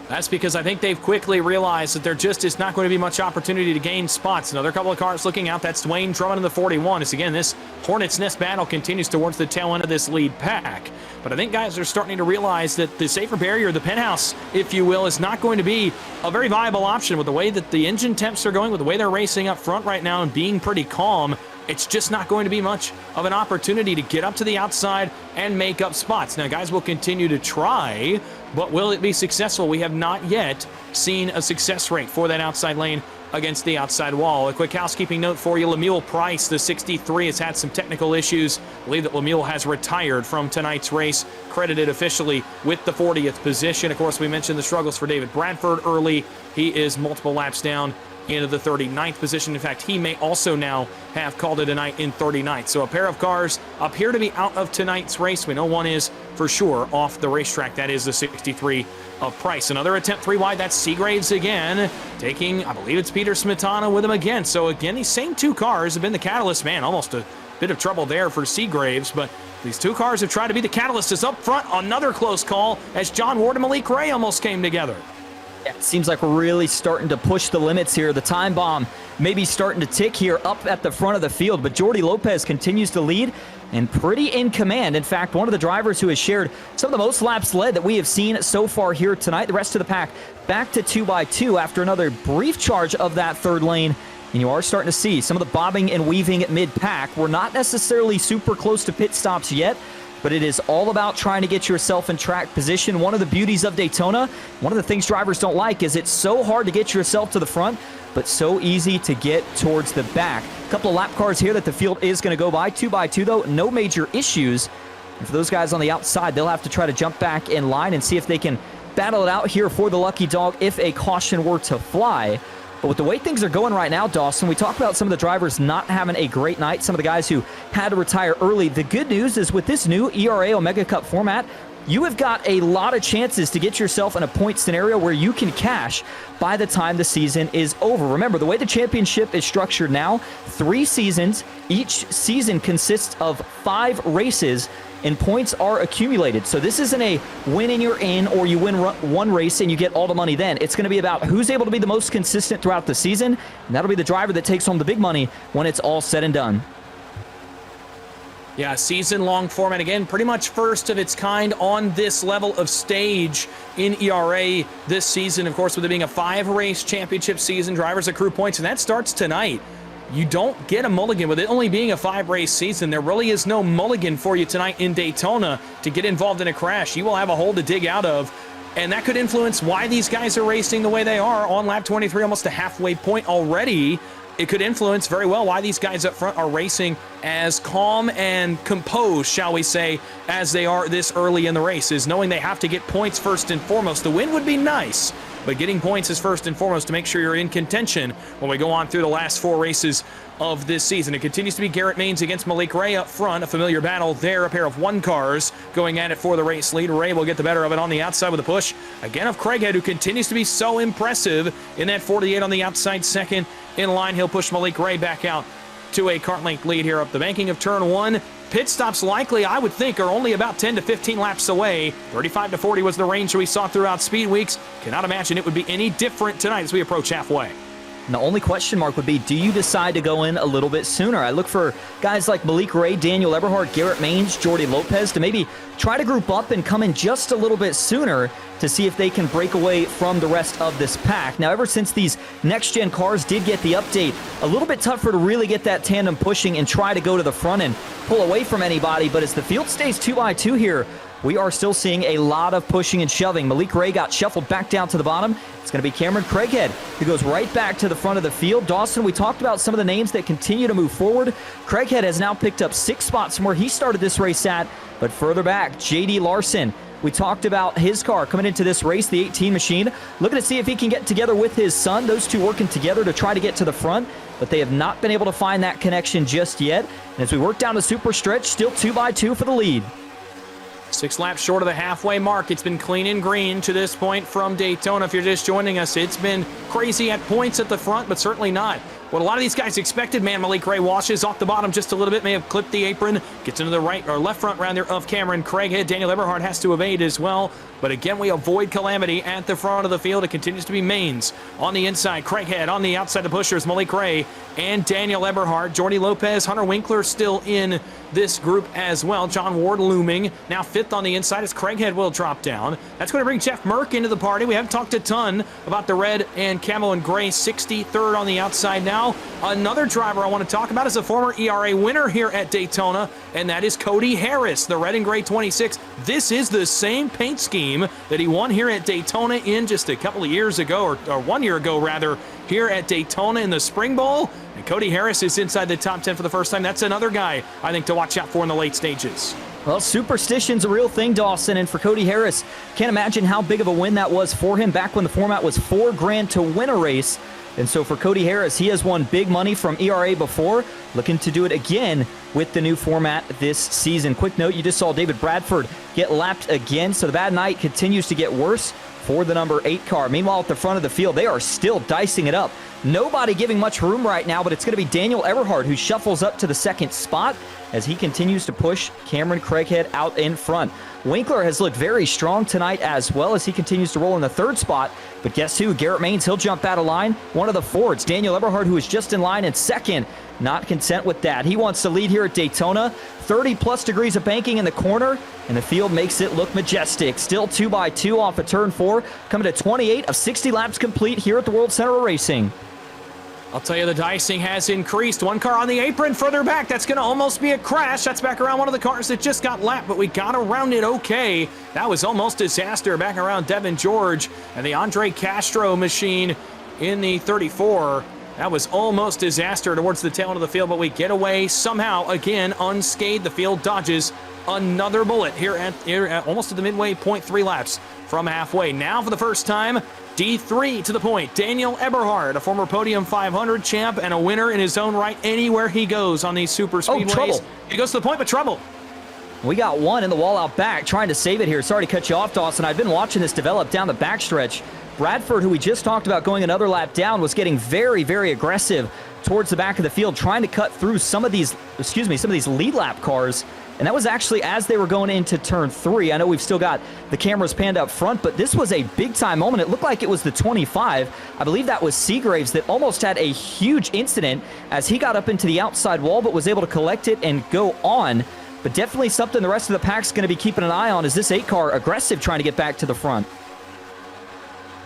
That's because I think they've quickly realized that there just is not going to be much opportunity to gain spots. Another couple of cars looking out. That's Dwayne Drummond in the 41. As again, this Hornets Nest battle continues towards the tail end of this lead pack. But I think guys are starting to realize that the safer barrier, the penthouse, if you will, is not going to be a very viable option with the way that the engine temps are going, with the way they're racing up front right now and being pretty calm. It's just not going to be much of an opportunity to get up to the outside and make up spots. Now, guys will continue to try, but will it be successful? We have not yet seen a success rate for that outside lane against the outside wall. A quick housekeeping note for you. Lemuel Price, the 63, has had some technical issues. I believe that Lemuel has retired from tonight's race, credited officially with the 40th position. Of course, we mentioned the struggles for David Bradford early. He is multiple laps down into the 39th position. In fact, he may also now have called it a night in 39th. So a pair of cars appear to be out of tonight's race. We know one is for sure off the racetrack. That is the 63 of Price. Another attempt 3 wide. That's Seagraves again, taking, I believe it's Peter Smetana with him again. So again, these same 2 cars have been the catalyst. Man, almost a bit of trouble there for Seagraves, but these 2 cars have tried to be the catalyst. Is up front. Another close call as John Ward and Malik Ray almost came together. Yeah, it seems like we're really starting to push the limits here. The time bomb maybe starting to tick here up at the front of the field, but Jordy Lopez continues to lead and pretty in command. In fact, one of the drivers who has shared some of the most laps led that we have seen so far here tonight. The rest of the pack back to 2 by 2 after another brief charge of that third lane. And you are starting to see some of the bobbing and weaving at mid-pack. We're not necessarily super close to pit stops yet, but it is all about trying to get yourself in track position. One of the beauties of Daytona, one of the things drivers don't like, is it's so hard to get yourself to the front, but so easy to get towards the back. A couple of lap cars here that the field is going to go by. 2 by 2 though, no major issues. And for those guys on the outside, they'll have to try to jump back in line and see if they can battle it out here for the lucky dog if a caution were to fly. But with the way things are going right now, Dawson, we talk about some of the drivers not having a great night, some of the guys who had to retire early. The good news is with this new ERA Omega Cup format, you have got a lot of chances to get yourself in a point scenario where you can cash by the time the season is over. Remember, the way the championship is structured now, 3 seasons. Each season consists of 5 races, and points are accumulated. So this isn't a win and you're in, or you win one race and you get all the money then. It's going to be about who's able to be the most consistent throughout the season, and that'll be the driver that takes home the big money when it's all said and done. Yeah, season-long format. Again, pretty much first of its kind on this level of stage in ERA this season. Of course, with it being a 5-race championship season, drivers accrue points, and that starts tonight. You don't get a mulligan. With it only being a 5-race season, there really is no mulligan for you tonight in Daytona to get involved in a crash. You will have a hole to dig out of, and that could influence why these guys are racing the way they are on lap 23, almost a halfway point already. It could influence very well why these guys up front are racing as calm and composed, shall we say, as they are this early in the race, is knowing they have to get points first and foremost. The win would be nice, but getting points is first and foremost to make sure you're in contention when we go on through the last 4 races of this season. It continues to be Garrett Maines against Malik Ray up front. A familiar battle there, a pair of 1 cars going at it for the race lead. Ray will get the better of it on the outside with a push, again, of Craighead, who continues to be so impressive in that 48 on the outside second in line. He'll push Malik Ray back out to a kart length lead here up the banking of turn 1. Pit stops likely, I would think, are only about 10 to 15 laps away. 35 to 40 was the range we saw throughout speed weeks. Cannot imagine it would be any different tonight as we approach halfway. And the only question mark would be, do you decide to go in a little bit sooner? I look for guys like Malik Ray, Daniel Eberhard, Garrett Maines, Jordy Lopez to maybe try to group up and come in just a little bit sooner to see if they can break away from the rest of this pack. Now, ever since these next-gen cars did get the update, a little bit tougher to really get that tandem pushing and try to go to the front and pull away from anybody, but as the field stays 2x2 here, we are still seeing a lot of pushing and shoving. Malik Ray got shuffled back down to the bottom. It's going to be Cameron Craighead who goes right back to the front of the field. Dawson, we talked about some of the names that continue to move forward. Craighead has now picked up 6 spots from where he started this race at, but further back, J.D. Larson. We talked about his car coming into this race, the 18 machine, looking to see if he can get together with his son. Those two working together to try to get to the front, but they have not been able to find that connection just yet. And as we work down the super stretch, still 2x2 for the lead. 6 laps short of the halfway mark. It's been clean and green to this point from Daytona. If you're just joining us, it's been crazy at points at the front, but certainly not what a lot of these guys expected. Man, Malik Ray washes off the bottom just a little bit, may have clipped the apron, gets into the right or left front round there of Cameron Craighead. Daniel Eberhard has to evade as well. But again, we avoid calamity at the front of the field. It continues to be Maines on the inside, Craighead on the outside. The pushers, Malik Ray and Daniel Eberhard. Jordy Lopez, Hunter Winkler still in this group as well. John Ward looming. Now 5th on the inside as Craighead will drop down. That's going to bring Jeff Merck into the party. We haven't talked a ton about the red and camo and gray 63rd on the outside now. Another driver I want to talk about is a former ERA winner here at Daytona, and that is Cody Harris, the red and gray 26. This is the same paint scheme that he won here at Daytona in just a couple of years ago, or 1 year ago rather, here at Daytona in the Spring Bowl. And Cody Harris is inside the top 10 for the first time. That's another guy I think to watch out for in the late stages. Well, superstition's a real thing, Dawson, and for Cody Harris, can't imagine how big of a win that was for him back when the format was $4,000 to win a race. And so for Cody Harris, he has won big money from ERA before, looking to do it again with the new format this season. Quick note, you just saw David Bradford get lapped again, so the bad night continues to get worse for the number 8 car. Meanwhile, at the front of the field, they are still dicing it up. Nobody giving much room right now, but it's going to be Daniel Eberhard who shuffles up to the 2nd spot as he continues to push Cameron Craighead out in front. Winkler has looked very strong tonight as well as he continues to roll in the 3rd spot. But guess who? Garrett Maines, he'll jump out of line. One of the Fords, Daniel Eberhard, who is just in line in 2nd. Not content with that. He wants to lead here at Daytona. 30-plus degrees of banking in the corner, and the field makes it look majestic. Still 2x2 off of turn 4, coming to 28 of 60 laps complete here at the World Center of Racing. I'll tell you, the dicing has increased. One car on the apron further back. That's going to almost be a crash. That's back around one of the cars that just got lapped, but we got around it okay. That was almost disaster back around Devin George and the Andre Castro machine in the 34. That was almost disaster towards the tail end of the field, but we get away somehow, again, unscathed. The field dodges another bullet here at almost to the midway, 0.3 laps from halfway. Now for the first time, D3 to the point. Daniel Eberhard, a former Podium 500 champ and a winner in his own right anywhere he goes on these super speedways. Oh, trouble. He goes to the point, but trouble. We got one in the wall out back, trying to save it here. Sorry to cut you off, Dawson. I've been watching this develop down the backstretch. Bradford, who we just talked about going another lap down, was getting very, very aggressive towards the back of the field, trying to cut through some of these lead lap cars. And that was actually as they were going into turn 3. I know we've still got the cameras panned up front, but this was a big-time moment. It looked like it was the 25. I believe that was Seagraves that almost had a huge incident as he got up into the outside wall, but was able to collect it and go on. But definitely something the rest of the pack's going to be keeping an eye on is this 8 car aggressive trying to get back to the front.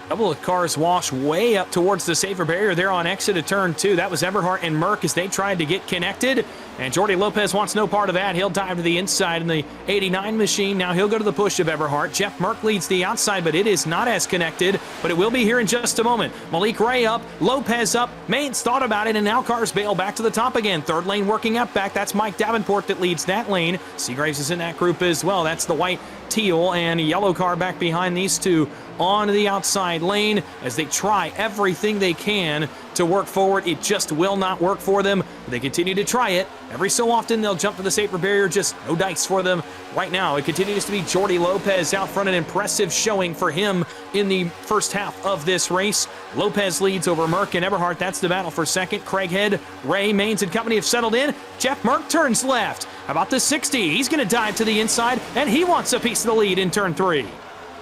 A couple of cars wash way up towards the safer barrier there on exit of turn 2. That was Eberhard and Merck as they tried to get connected. And Jordy Lopez wants no part of that. He'll dive to the inside in the 89 machine. Now he'll go to the push of Eberhard. Jeff Merck leads the outside, but it is not as connected. But it will be here in just a moment. Malik Ray up, Lopez up. Maines thought about it, and now cars bail back to the top again. 3rd lane working up back. That's Mike Davenport that leads that lane. Seagraves is in that group as well. That's the white, teal, and yellow car back behind these two on the outside. inside lane as they try everything they can to work forward. It just will not work for them. They continue to try it. Every so often, they'll jump to the safety barrier, just no dice for them. Right now, it continues to be Jordy Lopez out front, an impressive showing for him in the first half of this race. Lopez leads over Merck and Eberhardt. That's the battle for second. Craighead, Ray, Maines, and company have settled in. Jeff Merck turns left. How about the 60? He's going to dive to the inside, and he wants a piece of the lead in turn 3.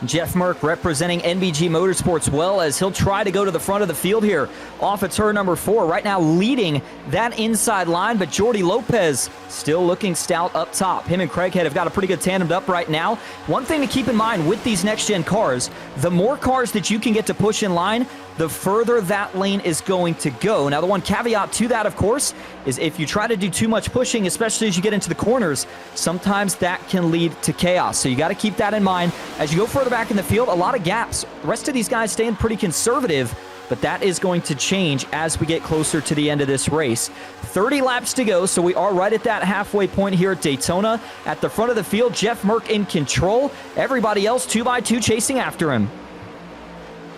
Jeff Merck representing NBG Motorsports well as he'll try to go to the front of the field here off of turn number 4. Right now leading that inside line, but Jordy Lopez still looking stout up top. Him and Craighead have got a pretty good tandem up right now. One thing to keep in mind with these next-gen cars, the more cars that you can get to push in line, the further that lane is going to go. Now, the one caveat to that, of course, is if you try to do too much pushing, especially as you get into the corners, sometimes that can lead to chaos. So you got to keep that in mind. As you go further back in the field, a lot of gaps. The rest of these guys staying pretty conservative, but that is going to change as we get closer to the end of this race. 30 laps to go, so we are right at that halfway point here at Daytona. At the front of the field, Jeff Merck in control. Everybody else 2x2 chasing after him.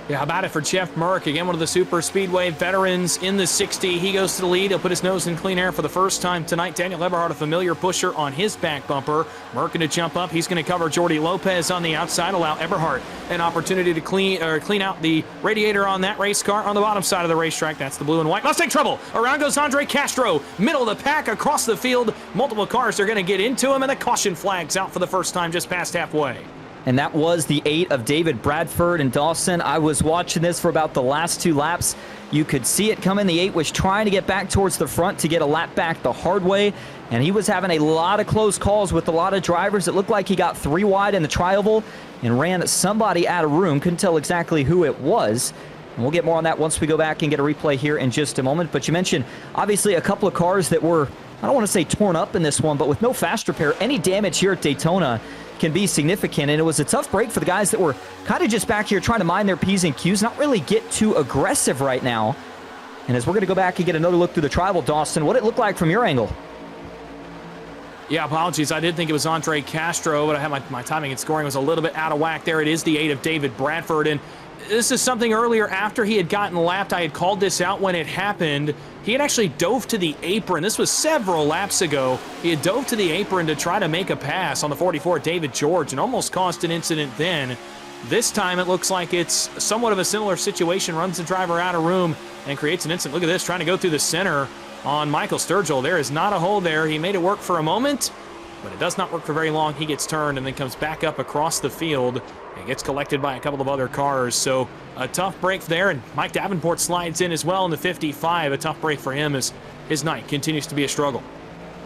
Yeah, how about it for Jeff Merck? Again, one of the super speedway veterans in the 60. He goes to the lead. He'll put his nose in clean air for the first time tonight. Daniel Eberhardt, a familiar pusher on his back bumper. Merck going to jump up. He's going to cover Jordy Lopez on the outside, allow Eberhardt an opportunity to clean out the radiator on that race car on the bottom side of the racetrack. That's the blue and white. Mustang trouble. Around goes Andre Castro. Middle of the pack across the field. Multiple cars are going to get into him, and the caution flag's out for the first time just past halfway. And that was the 8 of David Bradford and Dawson. I was watching this for about the last 2 laps. You could see it coming. The 8 was trying to get back towards the front to get a lap back the hard way. And he was having a lot of close calls with a lot of drivers. It looked like he got 3 wide in the tri-oval and ran somebody out of room. Couldn't tell exactly who it was. And we'll get more on that once we go back and get a replay here in just a moment. But you mentioned, obviously, a couple of cars that were, I don't want to say torn up in this one, but with no fast repair, any damage here at Daytona can be significant, and it was a tough break for the guys that were kind of just back here trying to mind their P's and Q's, not really get too aggressive right now. And as we're going to go back and get another look through the tribal, Dawson, what did it look like from your angle? Yeah, apologies. I did think it was Andre Castro, but I had my timing and scoring was a little bit out of whack there. It is the 8 of David Bradford, and this is something earlier after he had gotten lapped. I had called this out when it happened. He had actually dove to the apron. This was several laps ago. He had dove to the apron to try to make a pass on the 44, David George, and almost caused an incident then. This time it looks like it's somewhat of a similar situation. Runs the driver out of room and creates an incident. Look at this, trying to go through the center on Michael Sturgill. There is not a hole there. He made it work for a moment, but it does not work for very long. He gets turned and then comes back up across the field and gets collected by a couple of other cars. So a tough break there, and Mike Davenport slides in as well in the 55. A tough break for him as his night continues to be a struggle.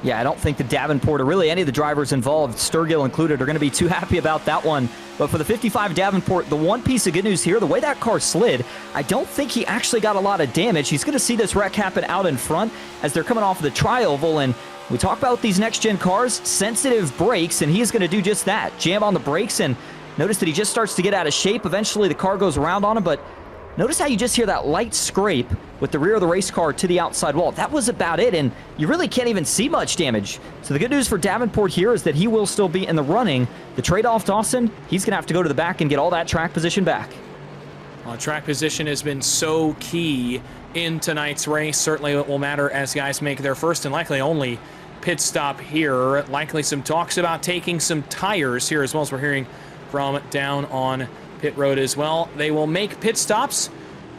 Yeah, I don't think the Davenport or really any of the drivers involved, Sturgill included, are going to be too happy about that one. But for the 55 Davenport, the one piece of good news here, the way that car slid, I don't think he actually got a lot of damage. He's going to see this wreck happen out in front as they're coming off of the tri-oval, and we talk about these next-gen cars, sensitive brakes, and he's going to do just that. Jam on the brakes, and notice that he just starts to get out of shape. Eventually, the car goes around on him, but notice how you just hear that light scrape with the rear of the race car to the outside wall. That was about it, and you really can't even see much damage. So the good news for Davenport here is that he will still be in the running. The trade-off, Dawson, he's going to have to go to the back and get all that track position back. Well, track position has been so key in tonight's race. Certainly it will matter as guys make their first and likely only pit stop here. Likely some talks about taking some tires here as well, as we're hearing from down on pit road as well. They will make pit stops,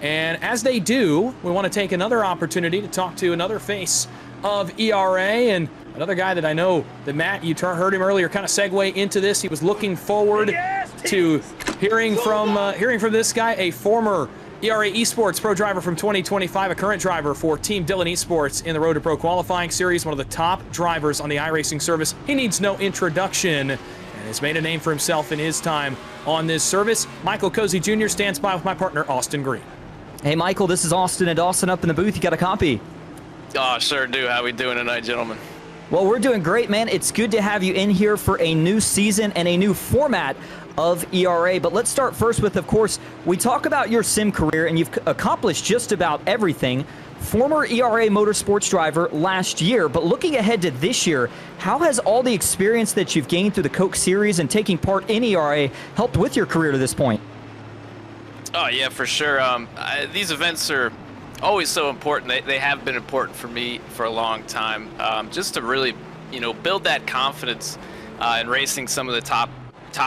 and as they do, we want to take another opportunity to talk to another face of ERA and another guy that I know that Matt, you heard him earlier kind of segue into this. He was looking forward to hearing from this guy, a former ERA eSports Pro driver from 2025, a current driver for Team Dillon eSports in the Road to Pro qualifying series, one of the top drivers on the iRacing service. He needs no introduction and has made a name for himself in his time on this service. Michael Cozy Jr. stands by with my partner, Austin Green. Hey, Michael, this is Austin and Dawson up in the booth. You got a copy? Oh, sure do. How we doing tonight, gentlemen? Well, we're doing great, man. It's good to have you in here for a new season and a new format of ERA. But let's start first with, of course, we talk about your sim career, and you've accomplished just about everything. Former ERA motorsports driver last year, but looking ahead to this year, how has all the experience that you've gained through the Coke Series and taking part in ERA helped with your career to this point? Oh yeah, for sure. These events are always so important. They have been important for me for a long time. Just to really, build that confidence in racing some of the top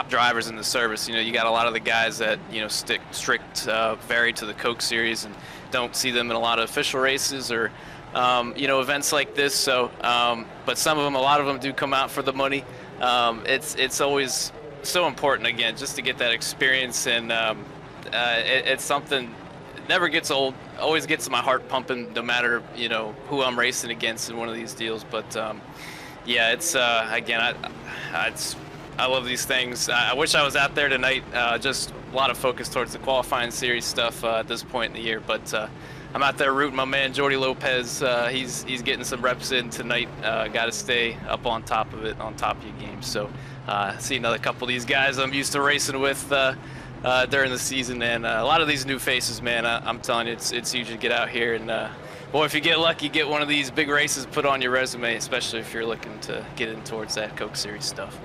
drivers in the service. You got a lot of the guys that stick strict very to the Coke Series and don't see them in a lot of official races or events like this. So, but a lot of them do come out for the money. It's always so important, again, just to get that experience, and it's something that never gets old. Always gets my heart pumping, no matter who I'm racing against in one of these deals. But yeah, it's again, I love these things. I wish I was out there tonight. Just a lot of focus towards the qualifying series stuff at this point in the year. But I'm out there rooting my man Jordi Lopez. He's getting some reps in tonight. Got to stay up on top of it, on top of your game. So see another couple of these guys I'm used to racing with during the season, and a lot of these new faces, man. I'm telling you, it's huge to get out here, and boy, if you get lucky, get one of these big races put on your resume, especially if you're looking to get in towards that Coke Series stuff.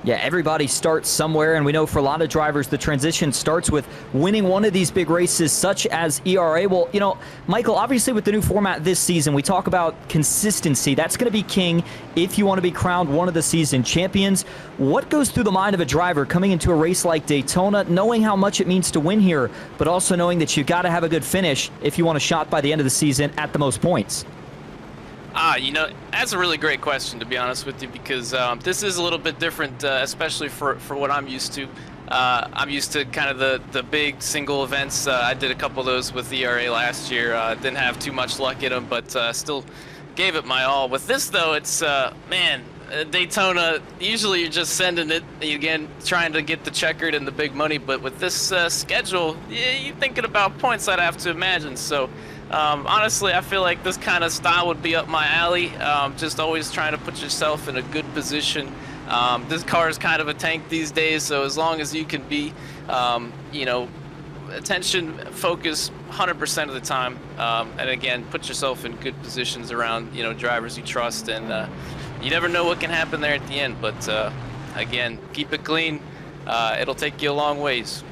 Yeah, everybody starts somewhere, and we know for a lot of drivers, the transition starts with winning one of these big races, such as ERA. Well, Michael, obviously with the new format this season, we talk about consistency. That's going to be king if you want to be crowned one of the season champions. What goes through the mind of a driver coming into a race like Daytona, knowing how much it means to win here, but also knowing that you got to have a good finish if you want a shot by the end of the season at the most points? That's a really great question, to be honest with you, because this is a little bit different, especially for what I'm used to. I'm used to kind of the big single events. I did a couple of those with ERA last year. Didn't have too much luck in them, but still gave it my all. With this, though, it's, Daytona, usually you're just sending it, again, trying to get the checkered and the big money, but with this schedule, you're thinking about points, I'd have to imagine. So honestly, I feel like this kind of style would be up my alley. Just always trying to put yourself in a good position. This car is kind of a tank these days, so as long as you can be, attention, focus 100% of the time, and again, put yourself in good positions around, drivers you trust, and you never know what can happen there at the end. But again, keep it clean. It'll take you a long ways.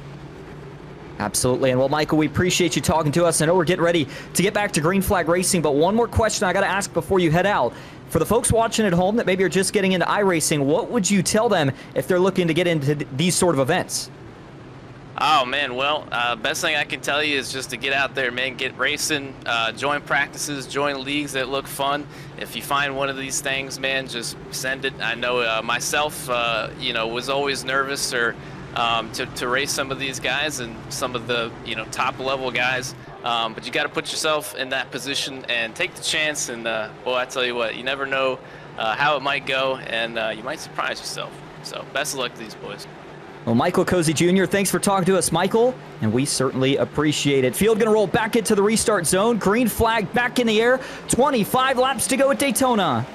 Absolutely. And well, Michael, we appreciate you talking to us. I know we're getting ready to get back to green flag racing, but one more question I got to ask before you head out. For the folks watching at home that maybe are just getting into iRacing, what would you tell them if they're looking to get into these sort of events? Oh, man, well, best thing I can tell you is just to get out there, man, get racing, join practices, join leagues that look fun. If you find one of these things, man, just send it. I know myself, was always nervous to race some of these guys and some of the, top level guys. But you got to put yourself in that position and take the chance. And, boy, I tell you what, you never know how it might go, and you might surprise yourself. So best of luck to these boys. Well, Michael Cozy Jr., thanks for talking to us, Michael, and we certainly appreciate it. Field going to roll back into the restart zone. Green flag back in the air. 25 laps to go at Daytona.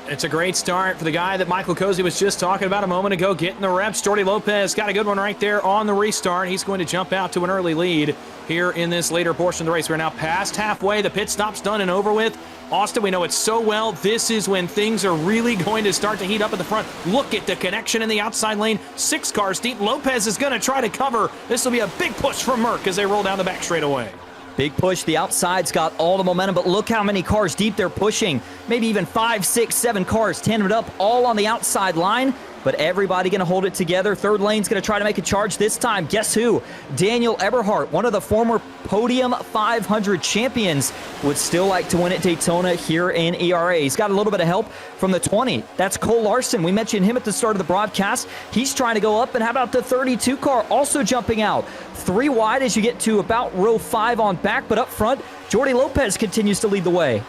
It's a great start for the guy that Michael Cozy was just talking about a moment ago, getting the reps. Jordi Lopez got a good one right there on the restart. He's going to jump out to an early lead here in this later portion of the race. We're now past halfway. The pit stop's done and over with. Austin, we know it so well. This is when things are really going to start to heat up at the front. Look at the connection in the outside lane. 6 cars deep. Lopez is going to try to cover. This will be a big push from Merck as they roll down the back straightaway. Big push. The outside's got all the momentum, but look how many cars deep they're pushing. Maybe even 5, 6, 7 cars tandemed up all on the outside line, but everybody going to hold it together. Third lane's going to try to make a charge this time. Guess who? Daniel Eberhardt, one of the former Podium 500 champions, would still like to win at Daytona here in ERA. He's got a little bit of help from the 20. That's Cole Larson. We mentioned him at the start of the broadcast. He's trying to go up, and how about the 32 car also jumping out? 3 wide as you get to about row 5 on back, but up front, Jordi Lopez continues to lead the way.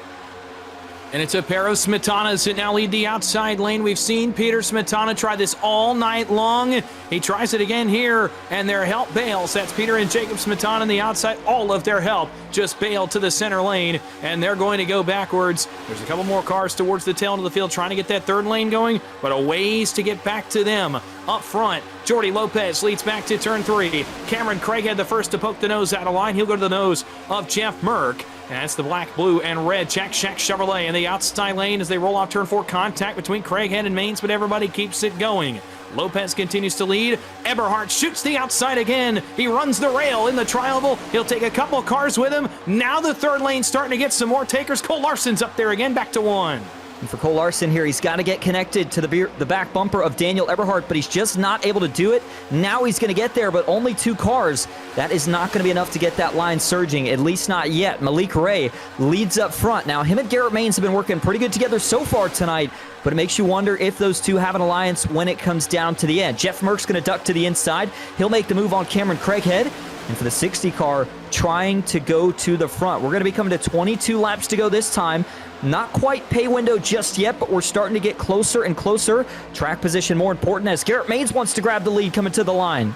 And it's a pair of Smetanas that now lead the outside lane. We've seen Peter Smetana try this all night long. He tries it again here, and their help bails. That's Peter and Jacob Smetana on the outside. All of their help just bailed to the center lane, and they're going to go backwards. There's a couple more cars towards the tail end of the field trying to get that third lane going, but a ways to get back to them. Up front, Jordi Lopez leads back to turn 3. Cameron Craighead the first to poke the nose out of line. He'll go to the nose of Jeff Merck. And that's the black, blue, and red Jack Shack Chevrolet in the outside lane as they roll off turn 4. Contact between Craighead and Mains, but everybody keeps it going. Lopez continues to lead. Eberhardt shoots the outside again. He runs the rail in the tri-oval. He'll take a couple cars with him. Now the third lane starting to get some more takers. Cole Larson's up there again, back to 1. And for Cole Larson here, he's got to get connected to the back bumper of Daniel Eberhardt, but he's just not able to do it. Now he's going to get there, but only 2 cars. That is not going to be enough to get that line surging, at least not yet. Malik Ray leads up front. Now, him and Garrett Maines have been working pretty good together so far tonight, but it makes you wonder if those two have an alliance when it comes down to the end. Jeff Merck's going to duck to the inside. He'll make the move on Cameron Craighead. And for the 60 car, trying to go to the front. We're going to be coming to 22 laps to go this time. Not quite pay window just yet, but we're starting to get closer and closer. Track position more important as Garrett Maines wants to grab the lead coming to the line.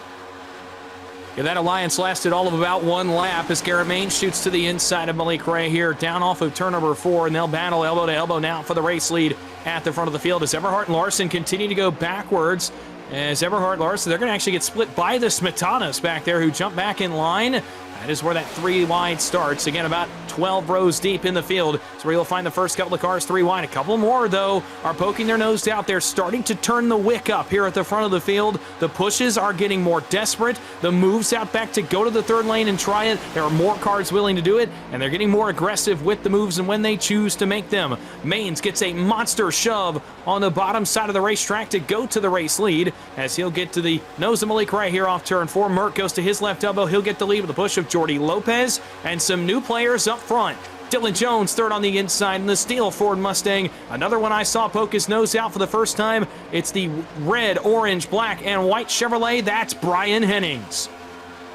Yeah, that alliance lasted all of about 1 lap as Garrett Maines shoots to the inside of Malik Ray here, down off of turn number 4, and they'll battle elbow to elbow now for the race lead at the front of the field as Eberhardt and Larson continue to go backwards. As Eberhardt and Larson, they're going to actually get split by the Smetanas back there who jump back in line. That is where that 3 wide starts. Again, about 12 rows deep in the field. So where you'll find the first couple of cars 3 wide. A couple more, though, are poking their nose out there, starting to turn the wick up here at the front of the field. The pushes are getting more desperate. The moves out back to go to the third lane and try it. There are more cars willing to do it, and they're getting more aggressive with the moves and when they choose to make them. Maines gets a monster shove on the bottom side of the racetrack to go to the race lead as he'll get to the nose of Malik right here off turn 4. Merck goes to his left elbow. He'll get the lead with a push of Jordy Lopez and some new players up front. Dylan Jones third on the inside in the steel Ford Mustang. Another one I saw poke his nose out for the first time. It's the red, orange, black, and white Chevrolet. That's Brian Hennings.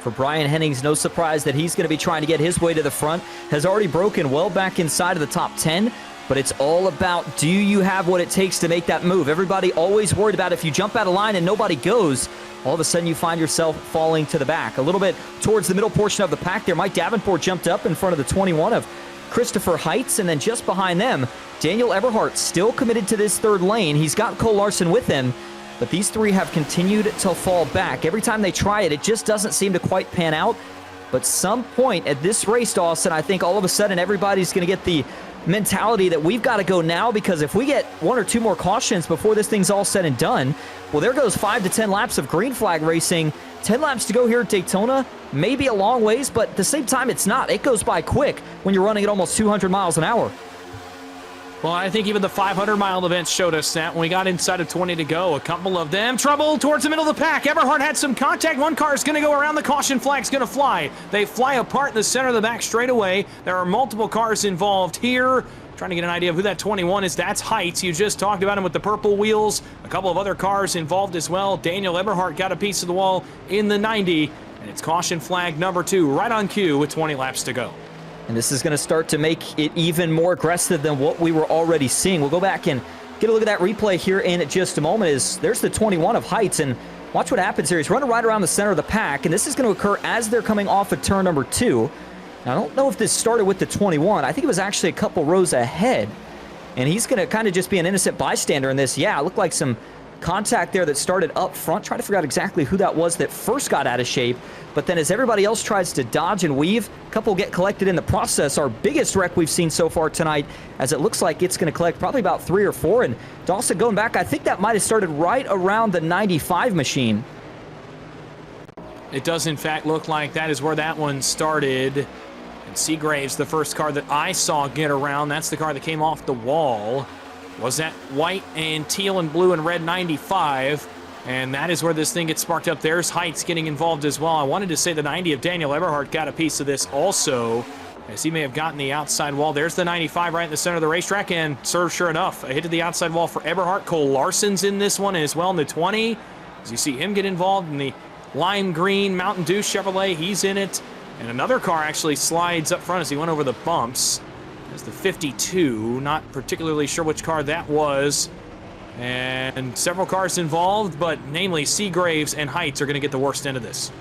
For Brian Hennings, no surprise that he's going to be trying to get his way to the front. Has already broken well back inside of the top 10. But it's all about, do you have what it takes to make that move? Everybody always worried about if you jump out of line and nobody goes, all of a sudden you find yourself falling to the back. A little bit towards the middle portion of the pack there. Mike Davenport jumped up in front of the 21 of Christopher Heights, and then just behind them, Daniel Eberhardt still committed to this third lane. He's got Cole Larson with him, but these 3 have continued to fall back. Every time they try it, it just doesn't seem to quite pan out. But some point at this race, Dawson, I think all of a sudden everybody's going to get the mentality that we've got to go now, because if we get 1 or 2 more cautions before this thing's all said and done, well, there goes 5 to 10 laps of green flag racing. 10 laps to go here at Daytona, maybe a long ways, but at the same time, it's not. It goes by quick when you're running at almost 200 miles an hour. Well, I think even the 500-mile events showed us that when we got inside of 20 to go. A couple of them trouble towards the middle of the pack. Eberhardt had some contact. One car is going to go around. The caution flag's going to fly. They fly apart in the center of the back straightaway. There are multiple cars involved here. Trying to get an idea of who that 21 is. That's Heights. You just talked about him with the purple wheels. A couple of other cars involved as well. Daniel Eberhardt got a piece of the wall in the 90. And it's caution flag number 2 right on cue with 20 laps to go. And this is going to start to make it even more aggressive than what we were already seeing. We'll go back and get a look at that replay here in just a moment. There's the 21 of Heights, and watch what happens here. He's running right around the center of the pack, and this is going to occur as they're coming off of turn number 2. Now, I don't know if this started with the 21. I think it was actually a couple rows ahead, and he's going to kind of just be an innocent bystander in this. Yeah, it looked like some contact there that started up front. Trying to figure out exactly who that was that first got out of shape. But then as everybody else tries to dodge and weave, a couple get collected in the process. Our biggest wreck we've seen so far tonight, as it looks like it's going to collect probably about 3 or 4. And Dawson, going back, I think that might have started right around the 95 machine. It does, in fact, look like that is where that one started. And Seagraves, the first car that I saw get around, that's the car that came off the wall. Was that white and teal and blue and red 95. And that is where this thing gets sparked up. There's Heights getting involved as well. I wanted to say the 90 of Daniel Eberhardt got a piece of this also, as he may have gotten the outside wall. There's the 95 right in the center of the racetrack, and sure enough, a hit to the outside wall for Eberhardt. Cole Larson's in this one as well in the 20. As you see him get involved in the lime green Mountain Dew Chevrolet, he's in it. And another car actually slides up front as he went over the bumps. There's the 52, not particularly sure which car that was. And several cars involved, but namely Seagraves and Heights are going to get the worst end of this.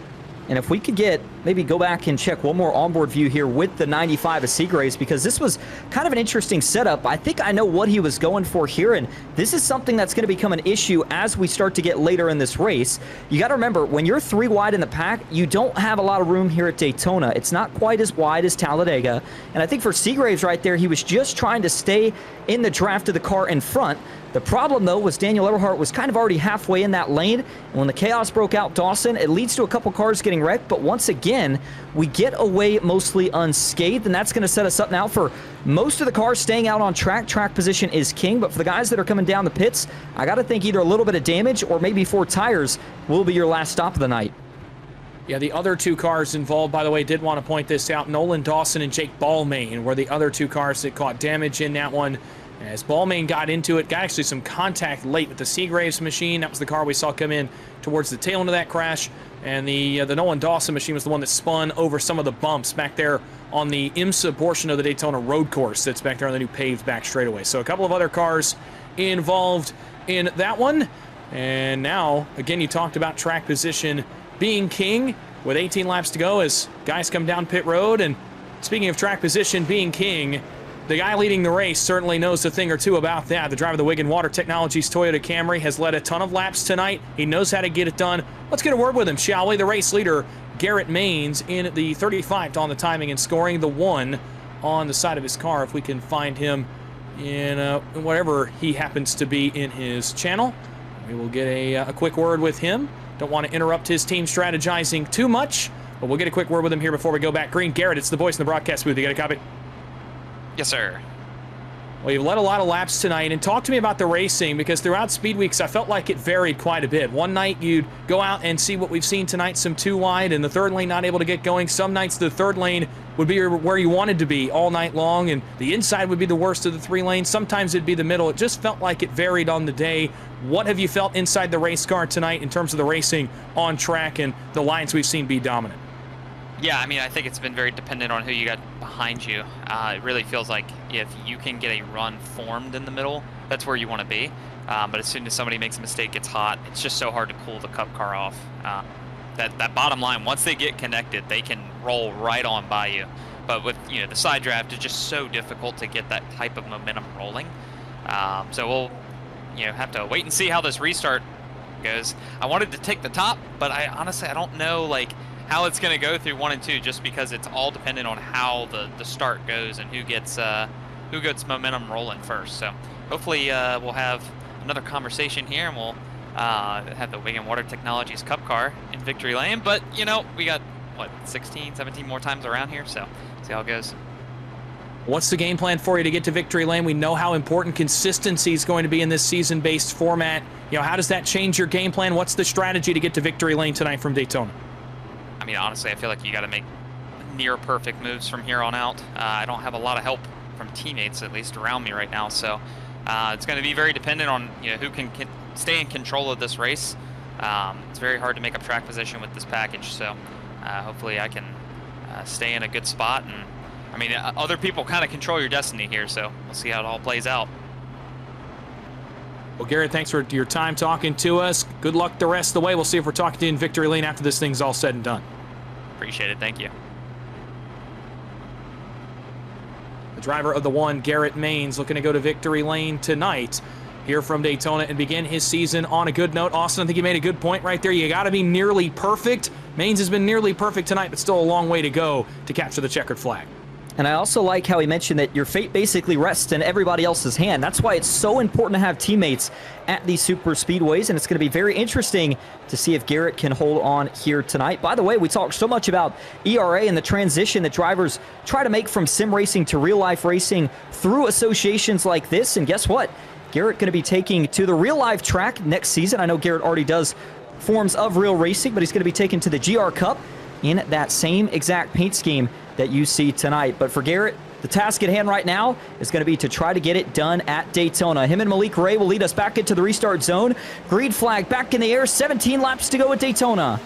And if we could maybe go back and check one more onboard view here with the 95 of Seagraves, because this was kind of an interesting setup. I think I know what he was going for here, and this is something that's going to become an issue as we start to get later in this race. You got to remember, when you're 3 wide in the pack, you don't have a lot of room here at Daytona. It's not quite as wide as Talladega, and I think for Seagraves right there, he was just trying to stay in the draft of the car in front. The problem, though, was Daniel Eberhardt was kind of already halfway in that lane. And when the chaos broke out, Dawson, it leads to a couple cars getting wrecked. But once again, we get away mostly unscathed, and that's going to set us up now for most of the cars staying out on track. Track position is king, but for the guys that are coming down the pits, I got to think either a little bit of damage or maybe 4 tires will be your last stop of the night. Yeah, the other 2 cars involved, by the way, did want to point this out. Nolan Dawson and Jake Balmain were the other 2 cars that caught damage in that one. As Balmain got into it, got actually some contact late with the Seagraves machine. That was the car we saw come in towards the tail end of that crash. And the Nolan Dawson machine was the one that spun over some of the bumps back there on the IMSA portion of the Daytona road course that's back there on the new paved back straightaway. So a couple of other cars involved in that one. And now, again, you talked about track position being king with 18 laps to go as guys come down pit road. And speaking of track position being king, the guy leading the race certainly knows a thing or two about that. The driver of the Wigan Water Technologies Toyota Camry has led a ton of laps tonight. He knows how to get it done. Let's get a word with him, shall we? The race leader, Garrett Maines, in the 35th on the timing and scoring, the 1 on the side of his car. If we can find him in whatever he happens to be in his channel, we will get a quick word with him. Don't want to interrupt his team strategizing too much, but we'll get a quick word with him here before we go back green. Garrett, it's the voice in the broadcast booth. You got a copy? Yes, sir. Well, you've led a lot of laps tonight, and talk to me about the racing, because throughout Speed Weeks, I felt like it varied quite a bit. One night, you'd go out and see what we've seen tonight, some 2 wide, and the third lane not able to get going. Some nights, the third lane would be where you wanted to be all night long, and the inside would be the worst of the 3 lanes. Sometimes it'd be the middle. It just felt like it varied on the day. What have you felt inside the race car tonight in terms of the racing on track and the lines we've seen be dominant? Yeah, I mean, I think it's been very dependent on who you got behind you. It really feels like if you can get a run formed in the middle, that's where you want to be. But as soon as somebody makes a mistake, gets hot, it's just so hard to cool the Cup car off. That bottom line, once they get connected, they can roll right on by you. But with the side draft, it's just so difficult to get that type of momentum rolling. So we'll have to wait and see how this restart goes. I wanted to take the top, but I honestly don't know how it's going to go through 1 and 2, just because it's all dependent on how the start goes and who gets momentum rolling first. So hopefully we'll have another conversation here, and we'll have the Wigan Water Technologies Cup car in victory lane. But we got 16, 17 more times around here, so see how it goes. What's the game plan for you to get to victory lane? We know how important consistency is going to be in this season-based format. How does that change your game plan? What's the strategy to get to victory lane tonight from Daytona? I mean, honestly, I feel like you got to make near perfect moves from here on out. I don't have a lot of help from teammates, at least around me right now. So it's going to be very dependent on who can stay in control of this race. It's very hard to make up track position with this package. So hopefully I can stay in a good spot. And I mean, other people kind of control your destiny here. So we'll see how it all plays out. Well, Garrett, thanks for your time talking to us. Good luck the rest of the way. We'll see if we're talking to you in victory lane after this thing's all said and done. Appreciate it. Thank you. The driver of the 1, Garrett Maines, looking to go to victory lane tonight here from Daytona and begin his season on a good note. Austin, I think you made a good point right there. You got to be nearly perfect. Maines has been nearly perfect tonight, but still a long way to go to capture the checkered flag. And I also like how he mentioned that your fate basically rests in everybody else's hand. That's why it's so important to have teammates at these super speedways, and it's going to be very interesting to see if Garrett can hold on here tonight. By the way, we talked so much about ERA and the transition that drivers try to make from sim racing to real-life racing through associations like this, and guess what? Garrett going to be taking to the real-life track next season. I know Garrett already does forms of real racing, but he's going to be taken to the GR Cup in that same exact paint scheme that you see tonight. But for Garrett, the task at hand right now is going to be to try to get it done at Daytona. Him and Malik Ray will lead us back into the restart zone. Green flag back in the air, 17 laps to go at Daytona.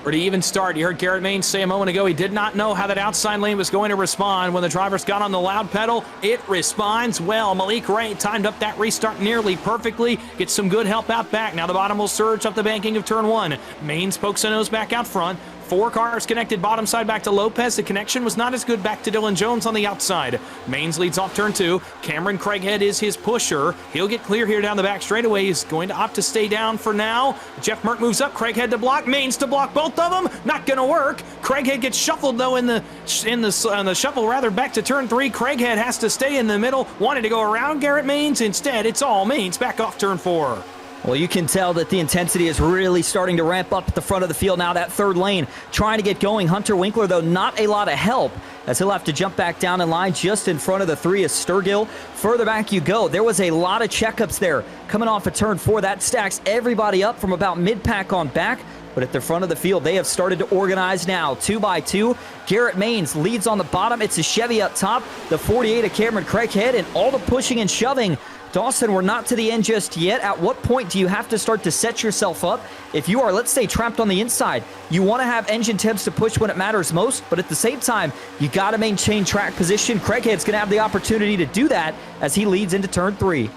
Pretty even start. You heard Garrett Maines say a moment ago he did not know how that outside lane was going to respond. When the drivers got on the loud pedal, it responds well. Malik Ray timed up that restart nearly perfectly. Gets some good help out back. Now the bottom will surge up the banking of turn 1. Maines pokes a nose back out front. 4 cars connected bottom side back to Lopez. The connection was not as good back to Dylan Jones on the outside. Maines leads off turn 2. Cameron Craighead is his pusher. He'll get clear here down the back straightaway. He's going to opt to stay down for now. Jeff Merck moves up. Craighead to block. Maines to block both of them. Not going to work. Craighead gets shuffled though in the shuffle rather back to turn 3. Craighead has to stay in the middle. Wanted to go around Garrett Maines. Instead, it's all Maines back off turn 4. Well, you can tell that the intensity is really starting to ramp up at the front of the field now. That third lane trying to get going. Hunter Winkler, though, not a lot of help as he'll have to jump back down in line just in front of the 3 is Sturgill. Further back you go. There was a lot of checkups there coming off of turn 4. That stacks everybody up from about mid-pack on back. But at the front of the field, they have started to organize now. 2 by 2. Garrett Maines leads on the bottom. It's a Chevy up top. The 48 of Cameron Craighead and all the pushing and shoving. Dawson, we're not to the end just yet. At what point do you have to start to set yourself up? If you are, let's say, trapped on the inside, you want to have engine temps to push when it matters most, but at the same time, you got to maintain track position. Craighead's going to have the opportunity to do that as he leads into turn 3.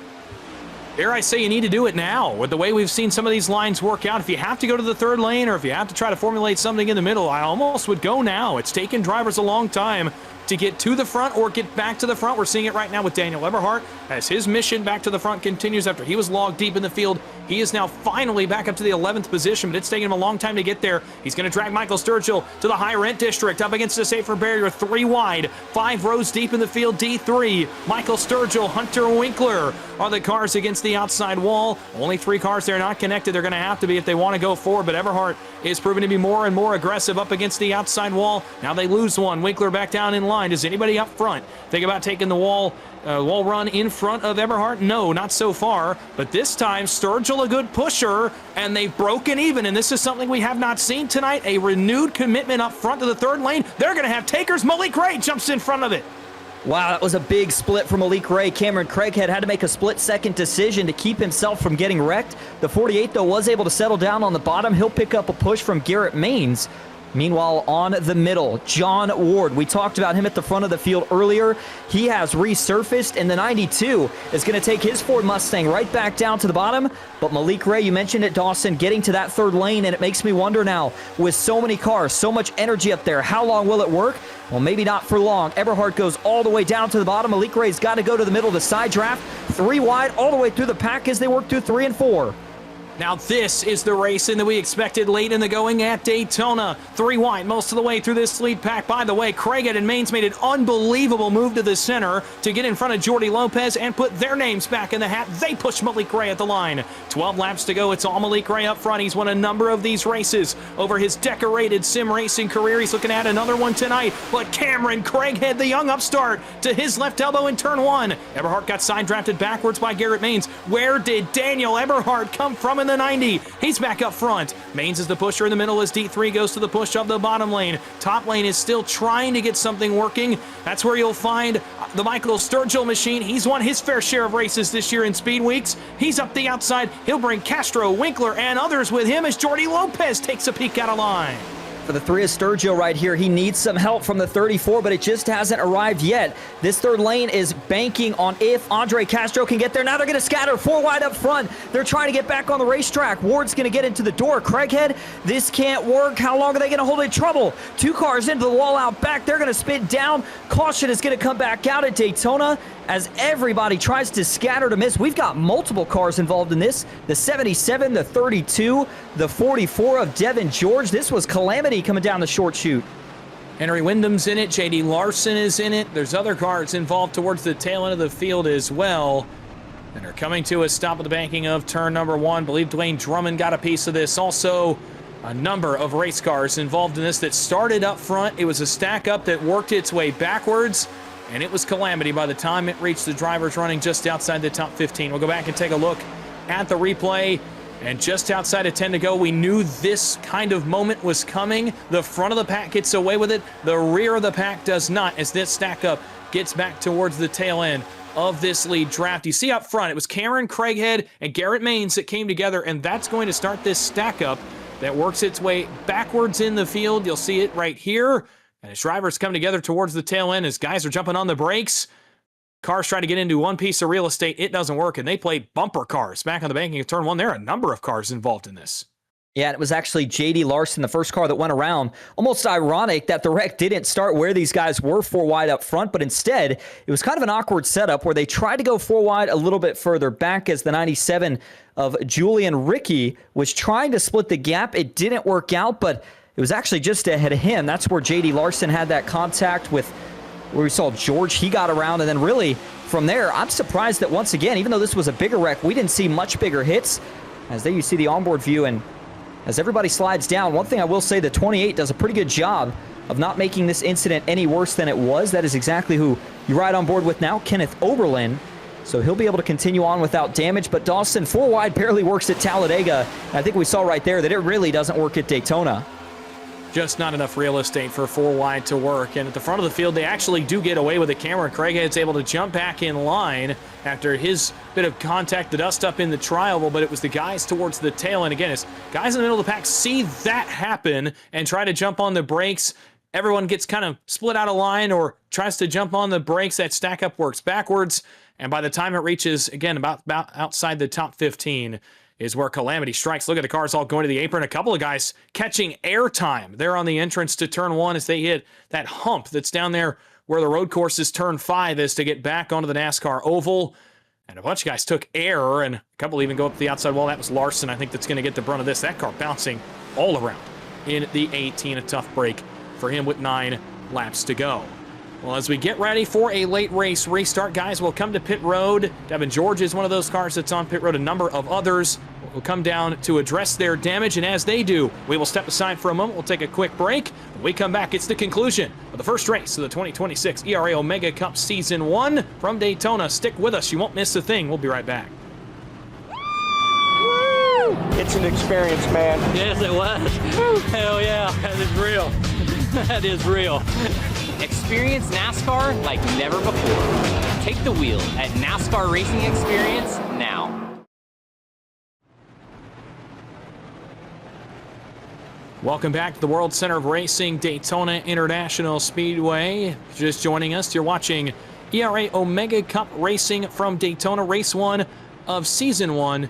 Dare I say you need to do it now. With the way we've seen some of these lines work out, if you have to go to the third lane or if you have to try to formulate something in the middle, I almost would go now. It's taken drivers a long time to get to the front or get back to the front. We're seeing it right now with Daniel Eberhardt as his mission back to the front continues after he was logged deep in the field. He is now finally back up to the 11th position, but it's taken him a long time to get there. He's going to drag Michael Sturgill to the high rent district up against the safer barrier, 3 wide, 5 rows deep in the field, D3. Michael Sturgill, Hunter Winkler are the cars against the outside wall. Only 3 cars there not connected. They're going to have to be if they want to go forward, but Eberhardt is proving to be more and more aggressive up against the outside wall. Now they lose one. Winkler back down in line. Does anybody up front think about taking the wall run in front of Eberhardt? No, not so far. But this time, Sturgill a good pusher, and they've broken even. And this is something we have not seen tonight. A renewed commitment up front to the third lane. They're going to have takers. Malik Ray jumps in front of it. Wow, that was a big split for Malik Ray. Cameron Craighead had to make a split-second decision to keep himself from getting wrecked. The 48, though, was able to settle down on the bottom. He'll pick up a push from Garrett Maines. Meanwhile, on the middle, John Ward. We talked about him at the front of the field earlier. He has resurfaced, and the 92 is going to take his Ford Mustang right back down to the bottom. But Malik Ray, you mentioned it, Dawson, getting to that third lane, and it makes me wonder now, with so many cars, so much energy up there, how long will it work? Well, maybe not for long. Eberhardt goes all the way down to the bottom. Malik Ray's got to go to the middle of the side draft. 3 wide, all the way through the pack as they work through 3 and 4. Now this is the racing that we expected late in the going at Daytona. 3 wide most of the way through this lead pack. By the way, Craighead and Maines made an unbelievable move to the center to get in front of Jordy Lopez and put their names back in the hat. They push Malik Ray at the line. 12 laps to go. It's all Malik Ray up front. He's won a number of these races over his decorated sim racing career. He's looking at another one tonight. But Cameron Craighead, the young upstart, to his left elbow in turn 1. Eberhardt got side drafted backwards by Garrett Maines. Where did Daniel Eberhardt come from in the 90? He's back up front. Maines is the pusher in the middle as D3 goes to the push of the bottom lane. Top lane is still trying to get something working. That's where you'll find the Michael Sturgill machine. He's won his fair share of races this year in Speed Weeks. He's up the outside. He'll bring Castro, Winkler, and others with him as Jordy Lopez takes a peek out of line. For the 3 of Sturgill right here, he needs some help from the 34, but it just hasn't arrived yet. This third lane is banking on if Andre Castro can get there. Now they're going to scatter 4 wide up front. They're trying to get back on the racetrack. Ward's going to get into the door. Craighead, this can't work. How long are they going to hold in trouble? 2 cars into the wall out back. They're going to spin down. Caution is going to come back out at Daytona as everybody tries to scatter to miss. We've got multiple cars involved in this. The 77, the 32, the 44 of Devin George. This was calamity coming down the short chute. Henry Wyndham's in it. J.D. Larson is in it. There's other cars involved towards the tail end of the field as well. And are coming to a stop at the banking of turn number 1. I believe Dwayne Drummond got a piece of this. Also, a number of race cars involved in this that started up front. It was a stack up that worked its way backwards. And it was calamity by the time it reached the drivers running just outside the top 15. We'll go back and take a look at the replay. And just outside of 10 to go, we knew this kind of moment was coming. The front of the pack gets away with it. The rear of the pack does not, as this stack up gets back towards the tail end of this lead draft. You see up front, it was Cameron Craighead and Garrett Maines that came together, and that's going to start this stack up that works its way backwards in the field. You'll see it right here. And as drivers come together towards the tail end, as guys are jumping on the brakes, cars try to get into one piece of real estate. It doesn't work, and they play bumper cars back on the banking of turn 1. There are a number of cars involved in this. Yeah, it was actually J.D. Larson, the first car that went around. Almost ironic that the wreck didn't start where these guys were 4 wide up front, but instead, it was kind of an awkward setup where they tried to go 4 wide a little bit further back as the 97 of Julian Ricky was trying to split the gap. It didn't work out, but it was actually just ahead of him. That's where J.D. Larson had that contact with where we saw George. He got around, and then really from there, I'm surprised that once again, even though this was a bigger wreck, we didn't see much bigger hits. As there you see the onboard view, and as everybody slides down, one thing I will say, the 28 does a pretty good job of not making this incident any worse than it was. That is exactly who you ride on board with now, Kenneth Oberlin. So he'll be able to continue on without damage. But Dawson, 4 wide barely works at Talladega. I think we saw right there that it really doesn't work at Daytona. Just not enough real estate for 4 wide to work. And at the front of the field, they actually do get away with the camera. Craighead's able to jump back in line after his bit of contact, the dust up in the trial, but it was the guys towards the tail. And again, as guys in the middle of the pack see that happen and try to jump on the brakes, everyone gets kind of split out of line or tries to jump on the brakes. That stack up works backwards. And by the time it reaches, again, about outside the top 15, is where calamity strikes. Look at the cars all going to the apron. A couple of guys catching airtime there on the entrance to turn 1 as they hit that hump that's down there where the road course is turn 5 is to get back onto the NASCAR oval. And a bunch of guys took air, and a couple even go up the outside wall. That was Larson, I think, that's going to get the brunt of this. That car bouncing all around in the 18. A tough break for him with 9 laps to go. Well, as we get ready for a late race restart, guys, we'll come to pit road. Devin George is one of those cars that's on pit road. A number of others will come down to address their damage, and as they do, we will step aside for a moment. We'll take a quick break. When we come back, it's the conclusion of the first race of the 2026 ERA Omega Cup Season 1 from Daytona. Stick with us. You won't miss a thing. We'll be right back. It's an experience, man. Yes, it was. Hell yeah, that is real. That is real. Experience NASCAR like never before. Take the wheel at NASCAR Racing Experience now. Welcome back to the World Center of Racing, Daytona International Speedway. Just joining us, you're watching ERA Omega Cup Racing from Daytona, Race 1 of Season 1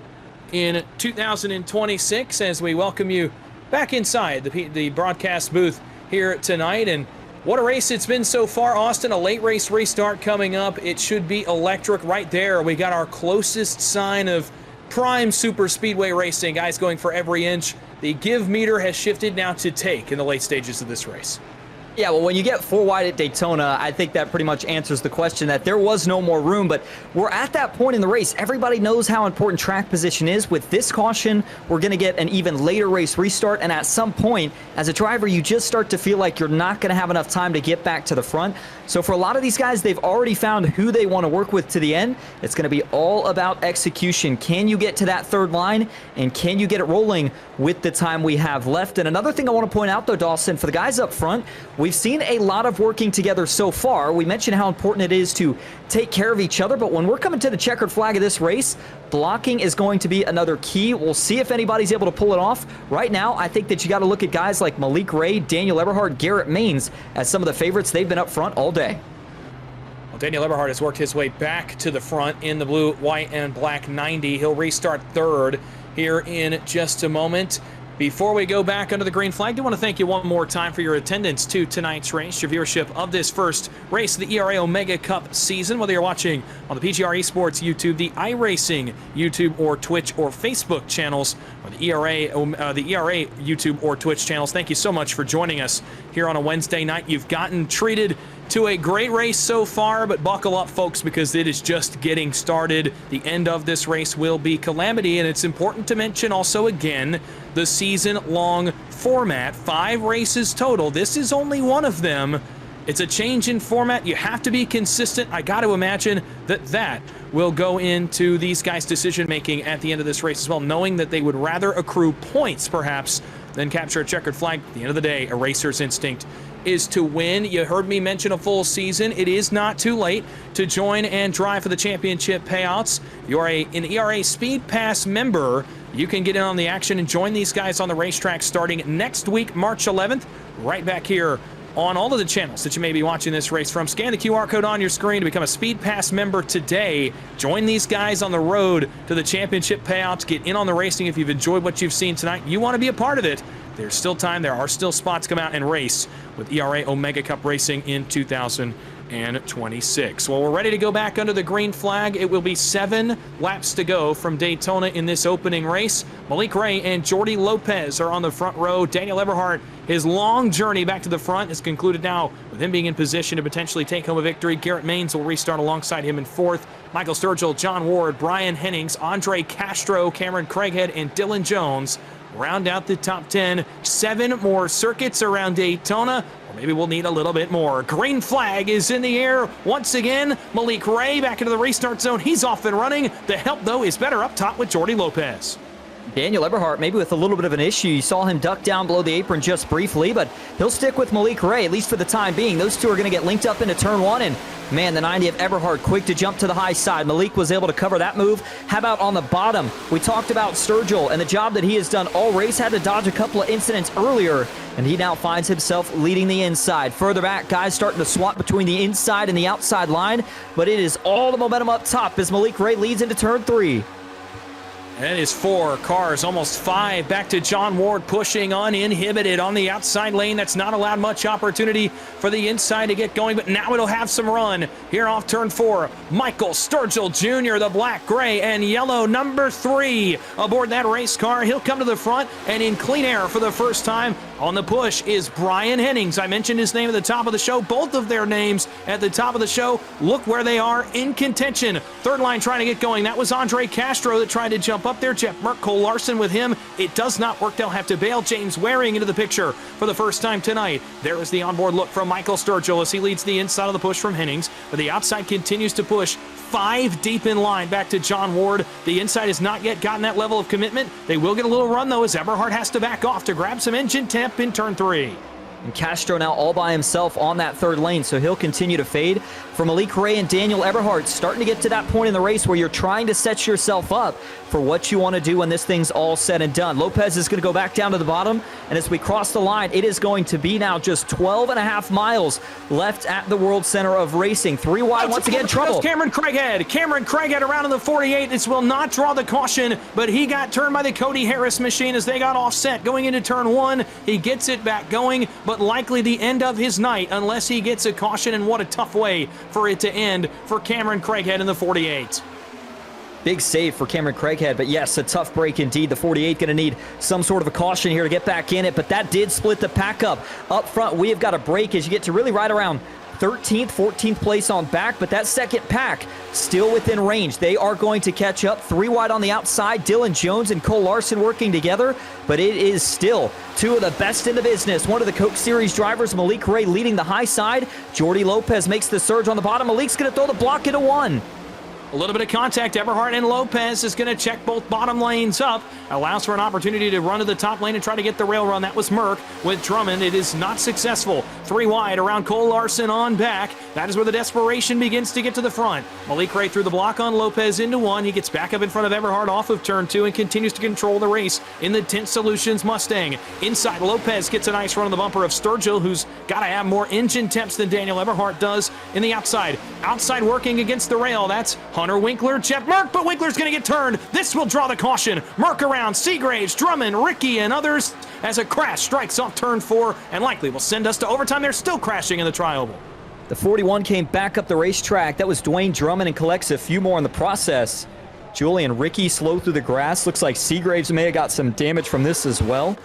in 2026, as we welcome you back inside the broadcast booth here tonight. And what a race it's been so far, Austin. A late race restart coming up. It should be electric right there. We got our closest sign of prime super speedway racing. Guys going for every inch. The give meter has shifted now to take in the late stages of this race. Yeah, well, when you get 4 wide at Daytona, I think that pretty much answers the question that there was no more room, but we're at that point in the race. Everybody knows how important track position is. With this caution, we're going to get an even later race restart, and at some point, as a driver, you just start to feel like you're not going to have enough time to get back to the front. So for a lot of these guys, they've already found who they want to work with to the end. It's going to be all about execution. Can you get to that third line, and can you get it rolling with the time we have left? And another thing I want to point out, though, Dawson, for the guys up front, we've seen a lot of working together so far. We mentioned how important it is to take care of each other, but when we're coming to the checkered flag of this race, blocking is going to be another key. We'll see if anybody's able to pull it off. Right now, I think that you got to look at guys like Malik Ray, Daniel Eberhard, Garrett Maines as some of the favorites. They've been up front all day. Well, Daniel Eberhard has worked his way back to the front in the blue, white, and black 90. He'll restart third here in just a moment. Before we go back under the green flag, I do want to thank you one more time for your attendance to tonight's race, your viewership of this first race of the ERA Omega Cup season, whether you're watching on the PGR eSports YouTube, the iRacing YouTube or Twitch or Facebook channels, or the ERA YouTube or Twitch channels. Thank you so much for joining us here on a Wednesday night. You've gotten treated to a great race so far, but buckle up, folks, because it is just getting started. The end of this race will be calamity, and it's important to mention also, again, the season-long format. 5 races total. This is only one of them. It's a change in format. You have to be consistent. I got to imagine that will go into these guys' decision-making at the end of this race as well, knowing that they would rather accrue points, perhaps, than capture a checkered flag. At the end of the day, a racer's instinct is to win. You heard me mention a full season. It is not too late to join and drive for the championship payouts. You're an ERA Speed Pass member. You can get in on the action and join these guys on the racetrack starting next week, March 11th, right back here on all of the channels that you may be watching this race from. Scan the QR code on your screen to become a Speed Pass member today. Join these guys on the road to the championship payouts. Get in on the racing if you've enjoyed what you've seen tonight. You want to be a part of it. There's still time. There are still spots. Come out and race with ERA Omega Cup Racing in 2026. Well, we're ready to go back under the green flag. It will be 7 laps to go from Daytona in this opening race. Malik Ray and Jordi Lopez are on the front row. Daniel Eberhardt, his long journey back to the front is concluded now with him being in position to potentially take home a victory. Garrett Maines will restart alongside him in 4th. Michael Sturgill, John Ward, Brian Hennings, Andre Castro, Cameron Craighead, and Dylan Jones round out the top 10. 7 more circuits around Daytona, or maybe we'll need a little bit more. Green flag is in the air once again. Malik Ray back into the restart zone. He's off and running. The help, though, is better up top with Jordi Lopez. Daniel Eberhardt maybe with a little bit of an issue. You saw him duck down below the apron just briefly, but he'll stick with Malik Ray, at least for the time being. Those two are going to get linked up into turn 1, and man, the 90 of Eberhardt quick to jump to the high side. Malik was able to cover that move. How about on the bottom? We talked about Sturgill and the job that he has done all race. Had to dodge a couple of incidents earlier, and he now finds himself leading the inside. Further back, guys starting to swap between the inside and the outside line, but it is all the momentum up top as Malik Ray leads into turn 3. That is 4 cars, almost 5. Back to John Ward pushing uninhibited on the outside lane. That's not allowed much opportunity for the inside to get going, but now it'll have some run. Here off turn 4, Michael Sturgill Jr., the black, gray, and yellow number 3 aboard that race car. He'll come to the front, and in clean air for the first time on the push is Brian Hennings. I mentioned his name at the top of the show. Both of their names at the top of the show. Look where they are in contention. Third line trying to get going. That was Andre Castro that tried to jump up there. Jeff Merck, Cole Larson with him. It does not work. They'll have to bail. James Waring into the picture for the first time tonight. There is the onboard look from Michael Sturgill as he leads the inside of the push from Hennings, but the outside continues to push. 5 deep in line back to John Ward. The inside has not yet gotten that level of commitment. They will get a little run, though, as Eberhardt has to back off to grab some engine temp in turn 3. And Castro now all by himself on that third lane, so he'll continue to fade. For Malik Ray and Daniel Eberhardt, starting to get to that point in the race where you're trying to set yourself up for what you want to do when this thing's all said and done. Lopez is going to go back down to the bottom, and as we cross the line, it is going to be now just 12.5 miles left at the World Center of Racing. 3 wide, once again, trouble. Cameron Craighead around in the 48. This will not draw the caution, but he got turned by the Cody Harris machine as they got offset. Going into turn 1, he gets it back going, but likely the end of his night unless he gets a caution, and what a tough way for it to end for Cameron Craighead in the 48. Big save for Cameron Craighead, but yes, a tough break indeed. The 48 going to need some sort of a caution here to get back in it, but that did split the pack up. Up front, we have got a break as you get to really right around 13th, 14th place on back, but that second pack still within range. They are going to catch up. 3 wide on the outside. Dylan Jones and Cole Larson working together, but it is still 2 of the best in the business. One of the Coke Series drivers, Malik Ray, leading the high side. Jordi Lopez makes the surge on the bottom. Malik's going to throw the block into 1. A little bit of contact. Eberhardt and Lopez is going to check both bottom lanes up. Allows for an opportunity to run to the top lane and try to get the rail run. That was Merck with Drummond. It is not successful. 3 wide around Cole Larson on back. That is where the desperation begins to get to the front. Malik Ray through the block on Lopez into 1. He gets back up in front of Eberhardt off of turn 2 and continues to control the race in the Tint Solutions Mustang. Inside, Lopez gets a nice run on the bumper of Sturgill, who's got to have more engine temps than Daniel Eberhardt does in the outside. Outside working against the rail. That's Hunter Winkler, Jeff Merck, but Winkler's going to get turned. This will draw the caution. Merck around, Seagraves, Drummond, Ricky, and others as a crash strikes off turn 4 and likely will send us to overtime. They're still crashing in the tri-oval. The 41 came back up the racetrack. That was Dwayne Drummond and collects a few more in the process. Julian Ricky slow through the grass. Looks like Seagraves may have got some damage from this as well.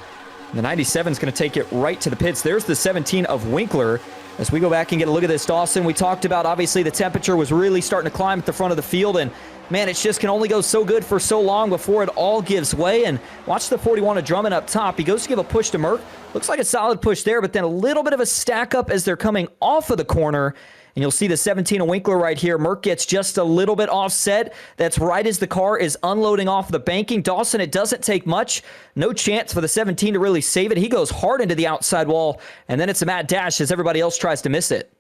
And the 97 is going to take it right to the pits. There's the 17 of Winkler. As we go back and get a look at this, Dawson, we talked about, obviously, the temperature was really starting to climb at the front of the field, and man, it just can only go so good for so long before it all gives way. And watch the 41 of Drummond up top. He goes to give a push to Merck. Looks like a solid push there, but then a little bit of a stack up as they're coming off of the corner. And you'll see the 17 of Winkler right here. Merck gets just a little bit offset. That's right as the car is unloading off the banking. Dawson, it doesn't take much. No chance for the 17 to really save it. He goes hard into the outside wall, and then it's a mad dash as everybody else tries to miss it.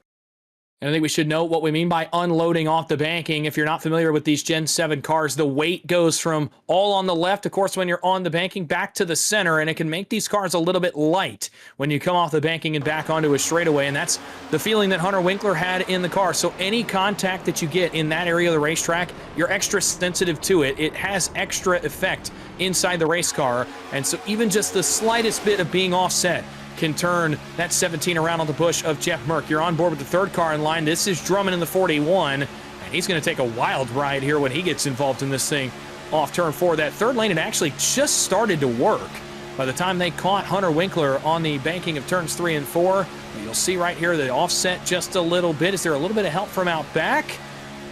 And I think we should note what we mean by unloading off the banking. If you're not familiar with these Gen 7 cars, the weight goes from all on the left, of course, when you're on the banking, back to the center, and it can make these cars a little bit light when you come off the banking and back onto a straightaway, and that's the feeling that Hunter Winkler had in the car. So any contact that you get in that area of the racetrack, you're extra sensitive to it. It has extra effect inside the race car, and so even just the slightest bit of being offset can turn that 17 around on the bush of Jeff Merck. You're on board with the third car in line. This is Drummond in the 41, and he's going to take a wild ride here when he gets involved in this thing off turn 4. That third lane had actually just started to work by the time they caught Hunter Winkler on the banking of turns 3 and 4. You'll see right here the offset just a little bit. Is there a little bit of help from out back?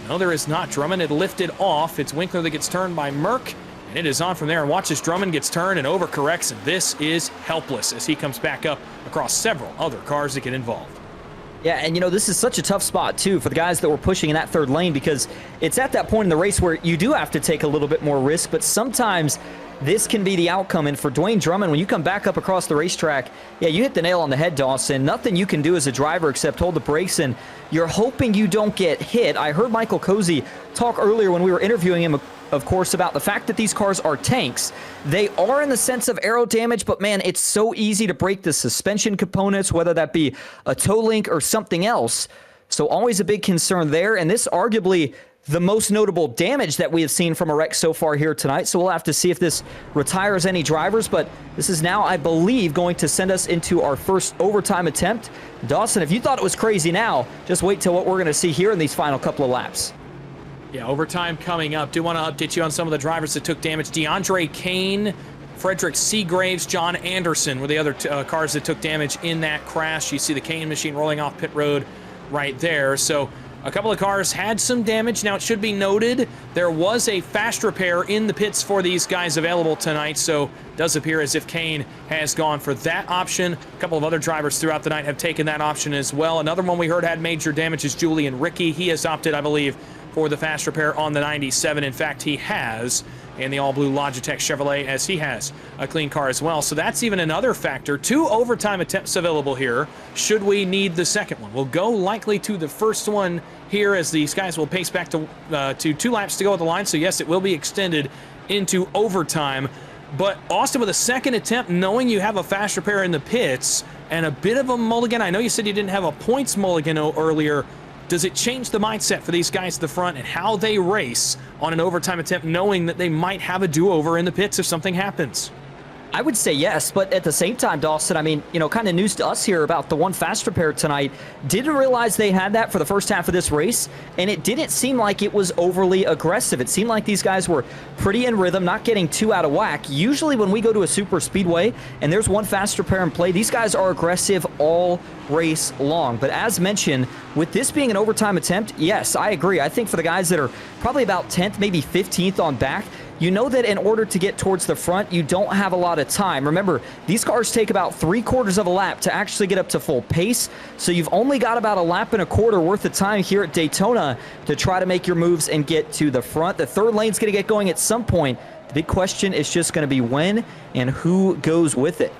No, there is not. Drummond had lifted off. It's Winkler that gets turned by Merck. And it is on from there, and watch as Drummond gets turned and overcorrects, and this is helpless as he comes back up across several other cars that get involved. Yeah, and this is such a tough spot, too, for the guys that were pushing in that third lane, because it's at that point in the race where you do have to take a little bit more risk, but sometimes this can be the outcome. And for Dwayne Drummond, when you come back up across the racetrack, yeah, you hit the nail on the head, Dawson. Nothing you can do as a driver except hold the brakes, and you're hoping you don't get hit. I heard Michael Cozy talk earlier when we were interviewing him, of course, about the fact that these cars are tanks. They are in the sense of aero damage, but man, it's so easy to break the suspension components, whether that be a toe link or something else. So always a big concern there, and this arguably the most notable damage that we have seen from a wreck so far here tonight. So we'll have to see if this retires any drivers, but this is now, I believe, going to send us into our first overtime attempt. Dawson, if you thought it was crazy now, just wait till what we're going to see here in these final couple of laps. Yeah, overtime coming up. Do want to update you on some of the drivers that took damage. DeAndre Kane, Frederick Seagraves, John Anderson were the other cars that took damage in that crash. You see the Kane machine rolling off pit road right there. So a couple of cars had some damage. Now, it should be noted there was a fast repair in the pits for these guys available tonight, so it does appear as if Kane has gone for that option. A couple of other drivers throughout the night have taken that option as well. Another one we heard had major damage is Julian Ricky. He has opted, I believe, for the fast repair on the 97. In fact, he has in the all-blue Logitech Chevrolet, as he has a clean car as well. So that's even another factor. 2 overtime attempts available here should we need the second one. We'll go likely to the first one here as these guys will pace back to 2 laps to go at the line. So yes, it will be extended into overtime. But Austin, with a second attempt, knowing you have a fast repair in the pits and a bit of a mulligan, I know you said you didn't have a points mulligan earlier. Does it change the mindset for these guys at the front and how they race on an overtime attempt, knowing that they might have a do-over in the pits if something happens? I would say yes, but at the same time, Dawson, I mean, kind of news to us here about the one fast repair tonight. Didn't realize they had that for the first half of this race, and it didn't seem like it was overly aggressive. It seemed like these guys were pretty in rhythm, not getting too out of whack. Usually when we go to a super speedway and there's one fast repair in play, these guys are aggressive all race long. But as mentioned, with this being an overtime attempt, yes, I agree. I think for the guys that are probably about 10th, maybe 15th on back, you know that in order to get towards the front, you don't have a lot of time. Remember, these cars take about 3/4 of a lap to actually get up to full pace, so you've only got about a lap and a quarter worth of time here at Daytona to try to make your moves and get to the front. The third lane's going to get going at some point. The big question is just going to be when and who goes with it.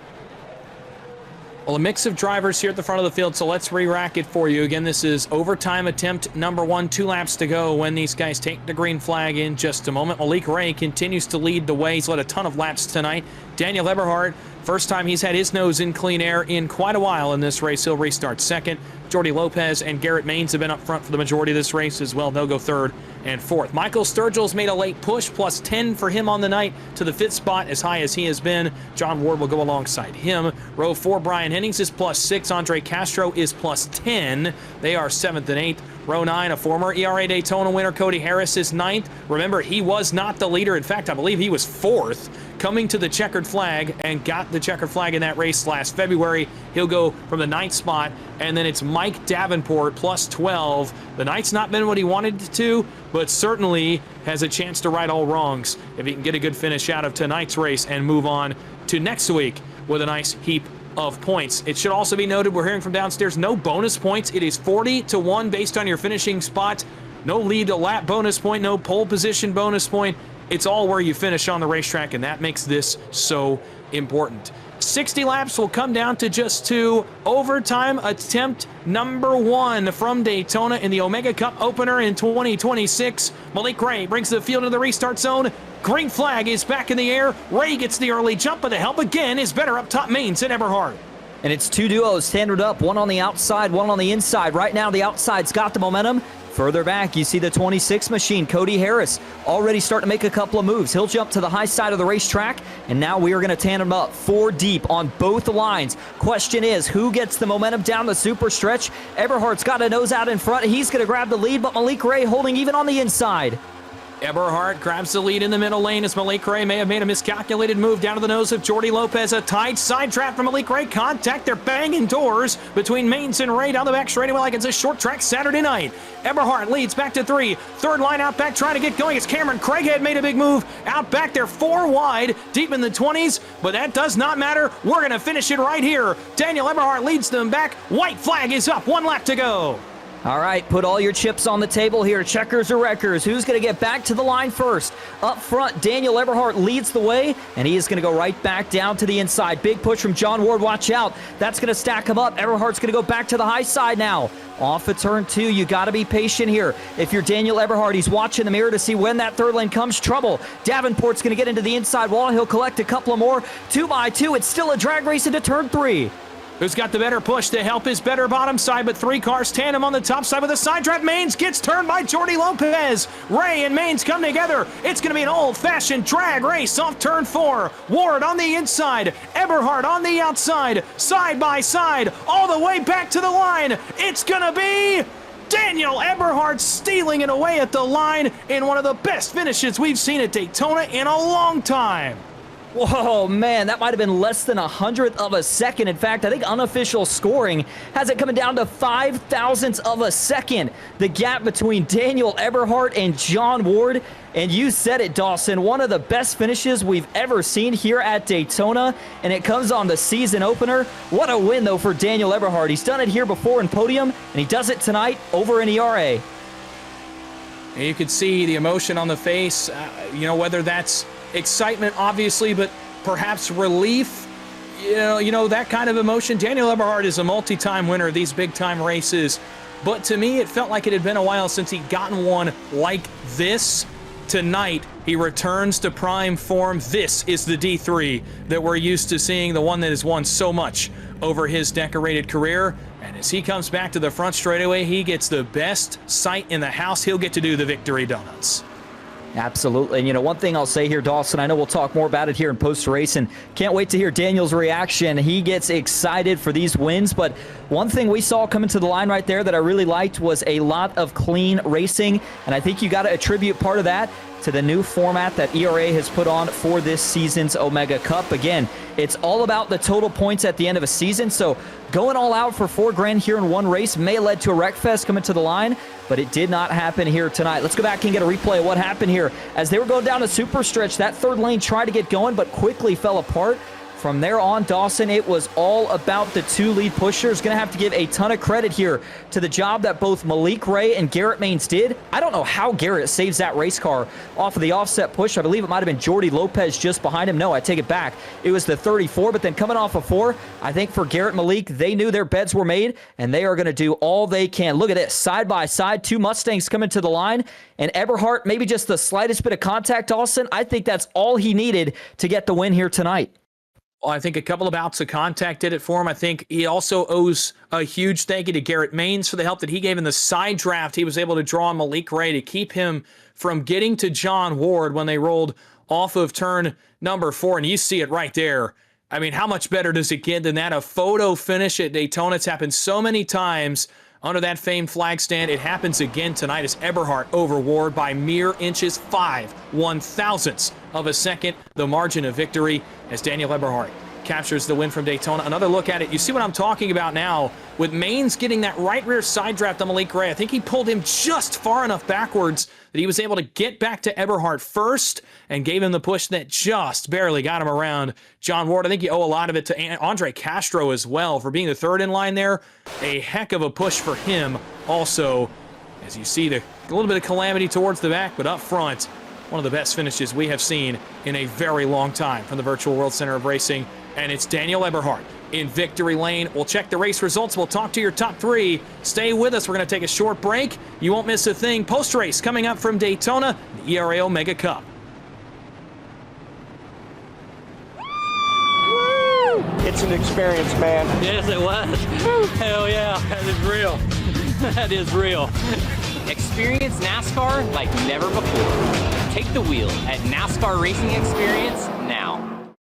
Well, a mix of drivers here at the front of the field, so let's re-rack it for you. Again, this is overtime attempt number 1, 2 laps to go when these guys take the green flag in just a moment. Malik Ray continues to lead the way. He's led a ton of laps tonight. Daniel Eberhardt, first time he's had his nose in clean air in quite a while in this race. He'll restart second. Jordy Lopez and Garrett Maines have been up front for the majority of this race as well. They'll go third and fourth. Michael Sturgill's made a late push, plus 10 for him on the night to the 5th spot, as high as he has been. John Ward will go alongside him. Row 4, Brian Hennings is plus 6. Andre Castro is plus 10. They are 7th and 8th. Row 9, a former ERA Daytona winner, Cody Harris, is 9th. Remember, he was not the leader. In fact, I believe he was 4th, coming to the checkered flag and got the checkered flag in that race last February. He'll go from the 9th spot, and then it's Mike Davenport, plus 12. The night's not been what he wanted to, but certainly has a chance to right all wrongs if he can get a good finish out of tonight's race and move on to next week with a nice heap of points. It should also be noted, we're hearing from downstairs, no bonus points. It is 40-1 based on your finishing spot. No lead to lap bonus point, no pole position bonus point. It's all where you finish on the racetrack, and that makes this so important. 60 laps will come down to just 2. Overtime attempt number 1 from Daytona in the Omega Cup opener in 2026. Malik Ray brings the field into the restart zone. Green flag is back in the air. Ray gets the early jump, but the help again is better up top. Mains and Eberhard. And it's 2 duos standard up, one on the outside, one on the inside. Right now, the outside's got the momentum. Further back, you see the 26 machine, Cody Harris, already starting to make a couple of moves. He'll jump to the high side of the racetrack, and now we are going to tandem up 4 deep on both lines. Question is, who gets the momentum down the super stretch? Eberhard's got a nose out in front. He's going to grab the lead, but Malik Ray holding even on the inside. Eberhard grabs the lead in the middle lane as Malik Ray may have made a miscalculated move down to the nose of Jordy Lopez. A tight side trap from Malik Ray. Contact. They're banging doors between Mains and Ray down the back straightaway like it's a short track Saturday night. Eberhard leads back to 3. Third line out back trying to get going. It's Cameron Craighead made a big move. Out back there 4 wide, deep in the 20s, but that does not matter. We're going to finish it right here. Daniel Eberhard leads them back. White flag is up. 1 lap to go. All right, put all your chips on the table here. Checkers or wreckers? Who's going to get back to the line first? Up front, Daniel Eberhard leads the way, and he is going to go right back down to the inside. Big push from John Ward. Watch out. That's going to stack him up. Eberhard's going to go back to the high side now. Off of turn 2, you got to be patient here. If you're Daniel Eberhard, he's watching the mirror to see when that third lane comes. Trouble. Davenport's going to get into the inside wall. He'll collect a couple of more. 2 by 2. It's still a drag race into turn 3. Who's got the better push to help his better bottom side, but 3 cars tandem on the top side with a side trap. Mains gets turned by Jordy Lopez. Ray and Mains come together. It's going to be an old-fashioned drag race off turn 4. Ward on the inside, Eberhard on the outside, side by side, all the way back to the line. It's going to be Daniel Eberhard stealing it away at the line in one of the best finishes we've seen at Daytona in a long time. Whoa, man, that might have been less than 100th of a second. In fact, I think unofficial scoring has it coming down to 5,000ths of a second. The gap between Daniel Eberhard and John Ward. And you said it, Dawson, one of the best finishes we've ever seen here at Daytona, and it comes on the season opener. What a win, though, for Daniel Eberhard. He's done it here before in podium, and he does it tonight over in ERA. And you can see the emotion on the face, whether that's excitement, obviously, but perhaps relief. That kind of emotion. Daniel Eberhard is a multi-time winner of these big-time races, but to me, it felt like it had been a while since he'd gotten one like this. Tonight, he returns to prime form. This is the D3 that we're used to seeing, the one that has won so much over his decorated career. And as he comes back to the front straightaway, he gets the best sight in the house. He'll get to do the victory donuts. Absolutely. And one thing I'll say here, Dawson, I know we'll talk more about it here in post-race, and can't wait to hear Daniel's reaction. He gets excited for these wins, but one thing we saw coming to the line right there that I really liked was a lot of clean racing, and I think you got to attribute part of that to the new format that ERA has put on for this season's Omega Cup. Again, it's all about the total points at the end of a season, so going all out for $4,000 here in one race may have led to a wreck fest coming to the line, but it did not happen here tonight. Let's go back and get a replay of what happened here. As they were going down a super stretch, that third lane tried to get going, but quickly fell apart. From there on, Dawson, it was all about the 2 lead pushers. Going to have to give a ton of credit here to the job that both Malik Ray and Garrett Mains did. I don't know how Garrett saves that race car off of the offset push. I believe it might have been Jordy Lopez just behind him. No, I take it back. It was the 34, but then coming off of 4, I think for Garrett and Malik, they knew their beds were made, and they are going to do all they can. Look at this, side by side, 2 Mustangs coming to the line, and Eberhard, maybe just the slightest bit of contact, Dawson. I think that's all he needed to get the win here tonight. Well, I think a couple of bouts of contact did it for him. I think he also owes a huge thank you to Garrett Mains for the help that he gave in the side draft. He was able to draw on Malik Ray to keep him from getting to John Ward when they rolled off of turn number 4. And you see it right there. I mean, how much better does it get than that? A photo finish at Daytona. It's happened so many times under that famed flag stand. It happens again tonight as Eberhard over Ward by mere inches, 5/1000ths of a second. The margin of victory as Daniel Eberhard captures the win from Daytona. Another look at it. You see what I'm talking about now with Mains getting that right rear side draft on Malik Ray. I think he pulled him just far enough backwards that he was able to get back to Eberhard first and gave him the push that just barely got him around John Ward. I think you owe a lot of it to Andre Castro as well for being the third in line there. A heck of a push for him also, as you see a little bit of calamity towards the back, but up front, one of the best finishes we have seen in a very long time from the Virtual World Center of Racing, and it's Daniel Eberhardt in victory lane. We'll check the race results. We'll talk to your top three. Stay with us. We're going to take a short break. You won't miss a thing. Post-race coming up from Daytona, the ERA Omega Cup. It's an experience, man. Yes, it was. Hell yeah, that is real. That is real. Experience NASCAR like never before. Take the wheel at NASCAR Racing Experience now.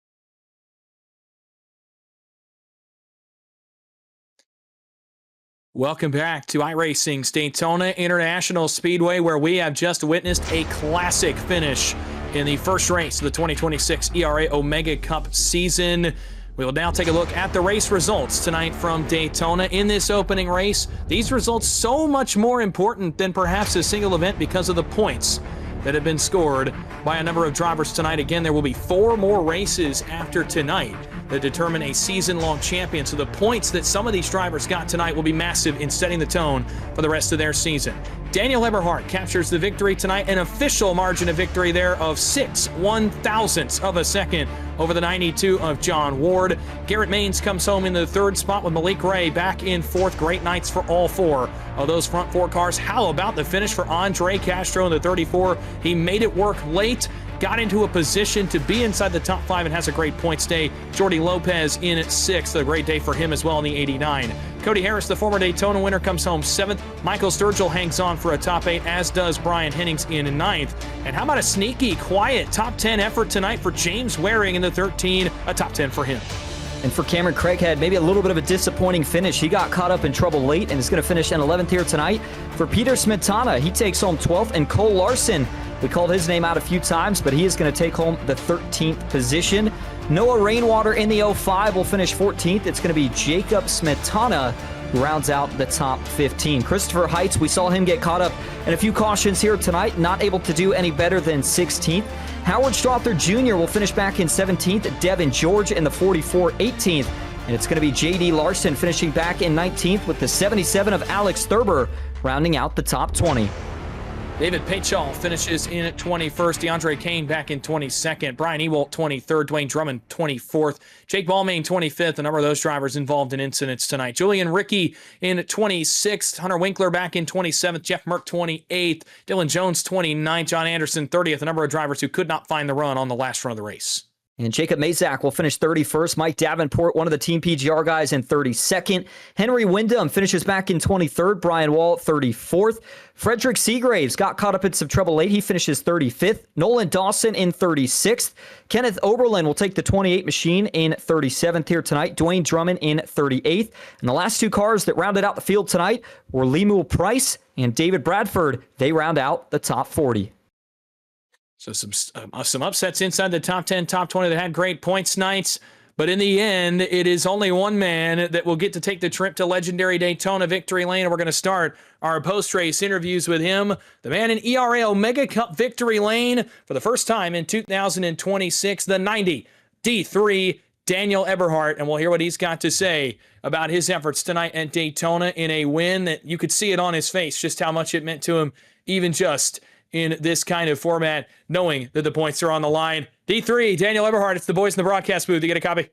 Welcome back to iRacing's Daytona International Speedway, where we have just witnessed a classic finish in the first race of the 2026 ERA Omega Cup season. We will now take a look at the race results tonight from Daytona in this opening race. These results so much more important than perhaps a single event because of the points that have been scored by a number of drivers tonight. Again, there will be 4 more races after tonight that determine a season-long champion. So the points that some of these drivers got tonight will be massive in setting the tone for the rest of their season. Daniel Eberhardt captures the victory tonight, an official margin of victory there of 6/1,000ths of a second over the 92 of John Ward. Garrett Maines comes home in the 3rd spot with Malik Ray back in 4th. Great nights for all 4 of those front 4 cars. How about the finish for Andre Castro in the 34? He made it work late, got into a position to be inside the top 5 and has a great points day. Jordy Lopez in at 6th, a great day for him as well in the 89. Cody Harris, the former Daytona winner, comes home 7th. Michael Sturgill hangs on for a top 8, as does Brian Hennings in 9th. And how about a sneaky, quiet top 10 effort tonight for James Waring in the 13, a top 10 for him. And for Cameron Craighead, maybe a little bit of a disappointing finish. He got caught up in trouble late and is going to finish in 11th here tonight. For Peter Smetana, he takes home 12th. And Cole Larson, we called his name out a few times, but he is going to take home the 13th position. Noah Rainwater in the 05 will finish 14th. It's going to be Jacob Smetana who rounds out the top 15. Christopher Heights, we saw him get caught up in a few cautions here tonight, not able to do any better than 16th. Howard Strother Jr. will finish back in 17th. Devin George in the 44, 18th. And it's going to be J.D. Larson finishing back in 19th with the 77 of Alex Thurber rounding out the top 20. David Pachal finishes in at 21st. DeAndre Kane back in 22nd. Brian Ewalt 23rd. Dwayne Drummond 24th. Jake Ballmain 25th. A number of those drivers involved in incidents tonight. Julian Ricky in 26th. Hunter Winkler back in 27th. Jeff Merck 28th. Dylan Jones 29th. John Anderson 30th. A number of drivers who could not find the run on the last run of the race. And Jacob Mazak will finish 31st. Mike Davenport, one of the Team PGR guys, in 32nd. Henry Wyndham finishes back in 23rd. Brian Wall, 34th. Frederick Seagraves got caught up in some trouble late. He finishes 35th. Nolan Dawson in 36th. Kenneth Oberlin will take the 28 machine in 37th here tonight. Dwayne Drummond in 38th. And the last 2 cars that rounded out the field tonight were Lemuel Price and David Bradford. They round out the top 40. So some upsets inside the top 10, top 20 that had great points nights. But in the end, it is only one man that will get to take the trip to legendary Daytona victory lane. And we're going to start our post-race interviews with him, the man in ERA Omega Cup victory lane for the first time in 2026, the 90 D3 Daniel Eberhardt. And we'll hear what he's got to say about his efforts tonight at Daytona in a win that you could see it on his face, just how much it meant to him, even just in this kind of format, knowing that the points are on the line. D3, Daniel Eberhardt, it's the boys in the broadcast booth. You get a copy?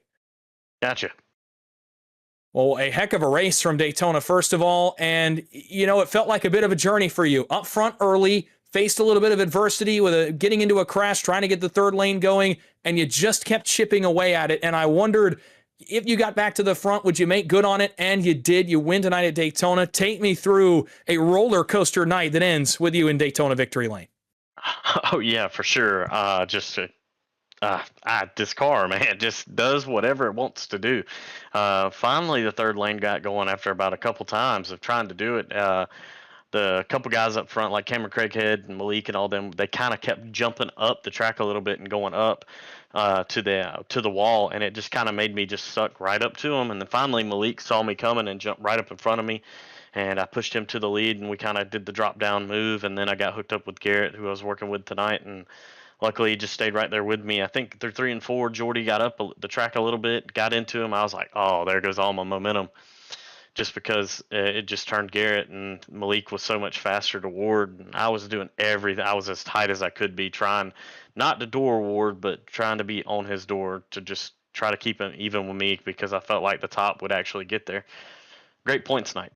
Gotcha. Well, a heck of a race from Daytona, first of all. And, you know, it felt like a bit of a journey for you. Up front early, faced a little bit of adversity with getting into a crash, trying to get the third lane going, and you just kept chipping away at it. And I wondered, if you got back to the front, would you make good on it? And you did. You win tonight at Daytona. Take me through a roller coaster night that ends with you in Daytona victory lane. Oh yeah, for sure. This car, man, just does whatever it wants to do. Finally, the third lane got going after about a couple times of trying to do it. The couple guys up front, like Cameron Craighead and Malik and all them, they kind of kept jumping up the track a little bit and going up to the wall, and it just kind of made me just suck right up to him. And then finally Malik saw me coming and jumped right up in front of me, and I pushed him to the lead, and we kind of did the drop down move. And then I got hooked up with Garrett, who I was working with tonight, and luckily he just stayed right there with me. I think through 3 and 4, Jordy got up the track a little bit, got into him. I was like, oh, there goes all my momentum. just because it just turned Garrett and Malik was so much faster to Ward. And I was doing everything. I was as tight as I could be, trying not to door Ward, but trying to be on his door to just try to keep him even with me because I felt like the top would actually get there. Great points night.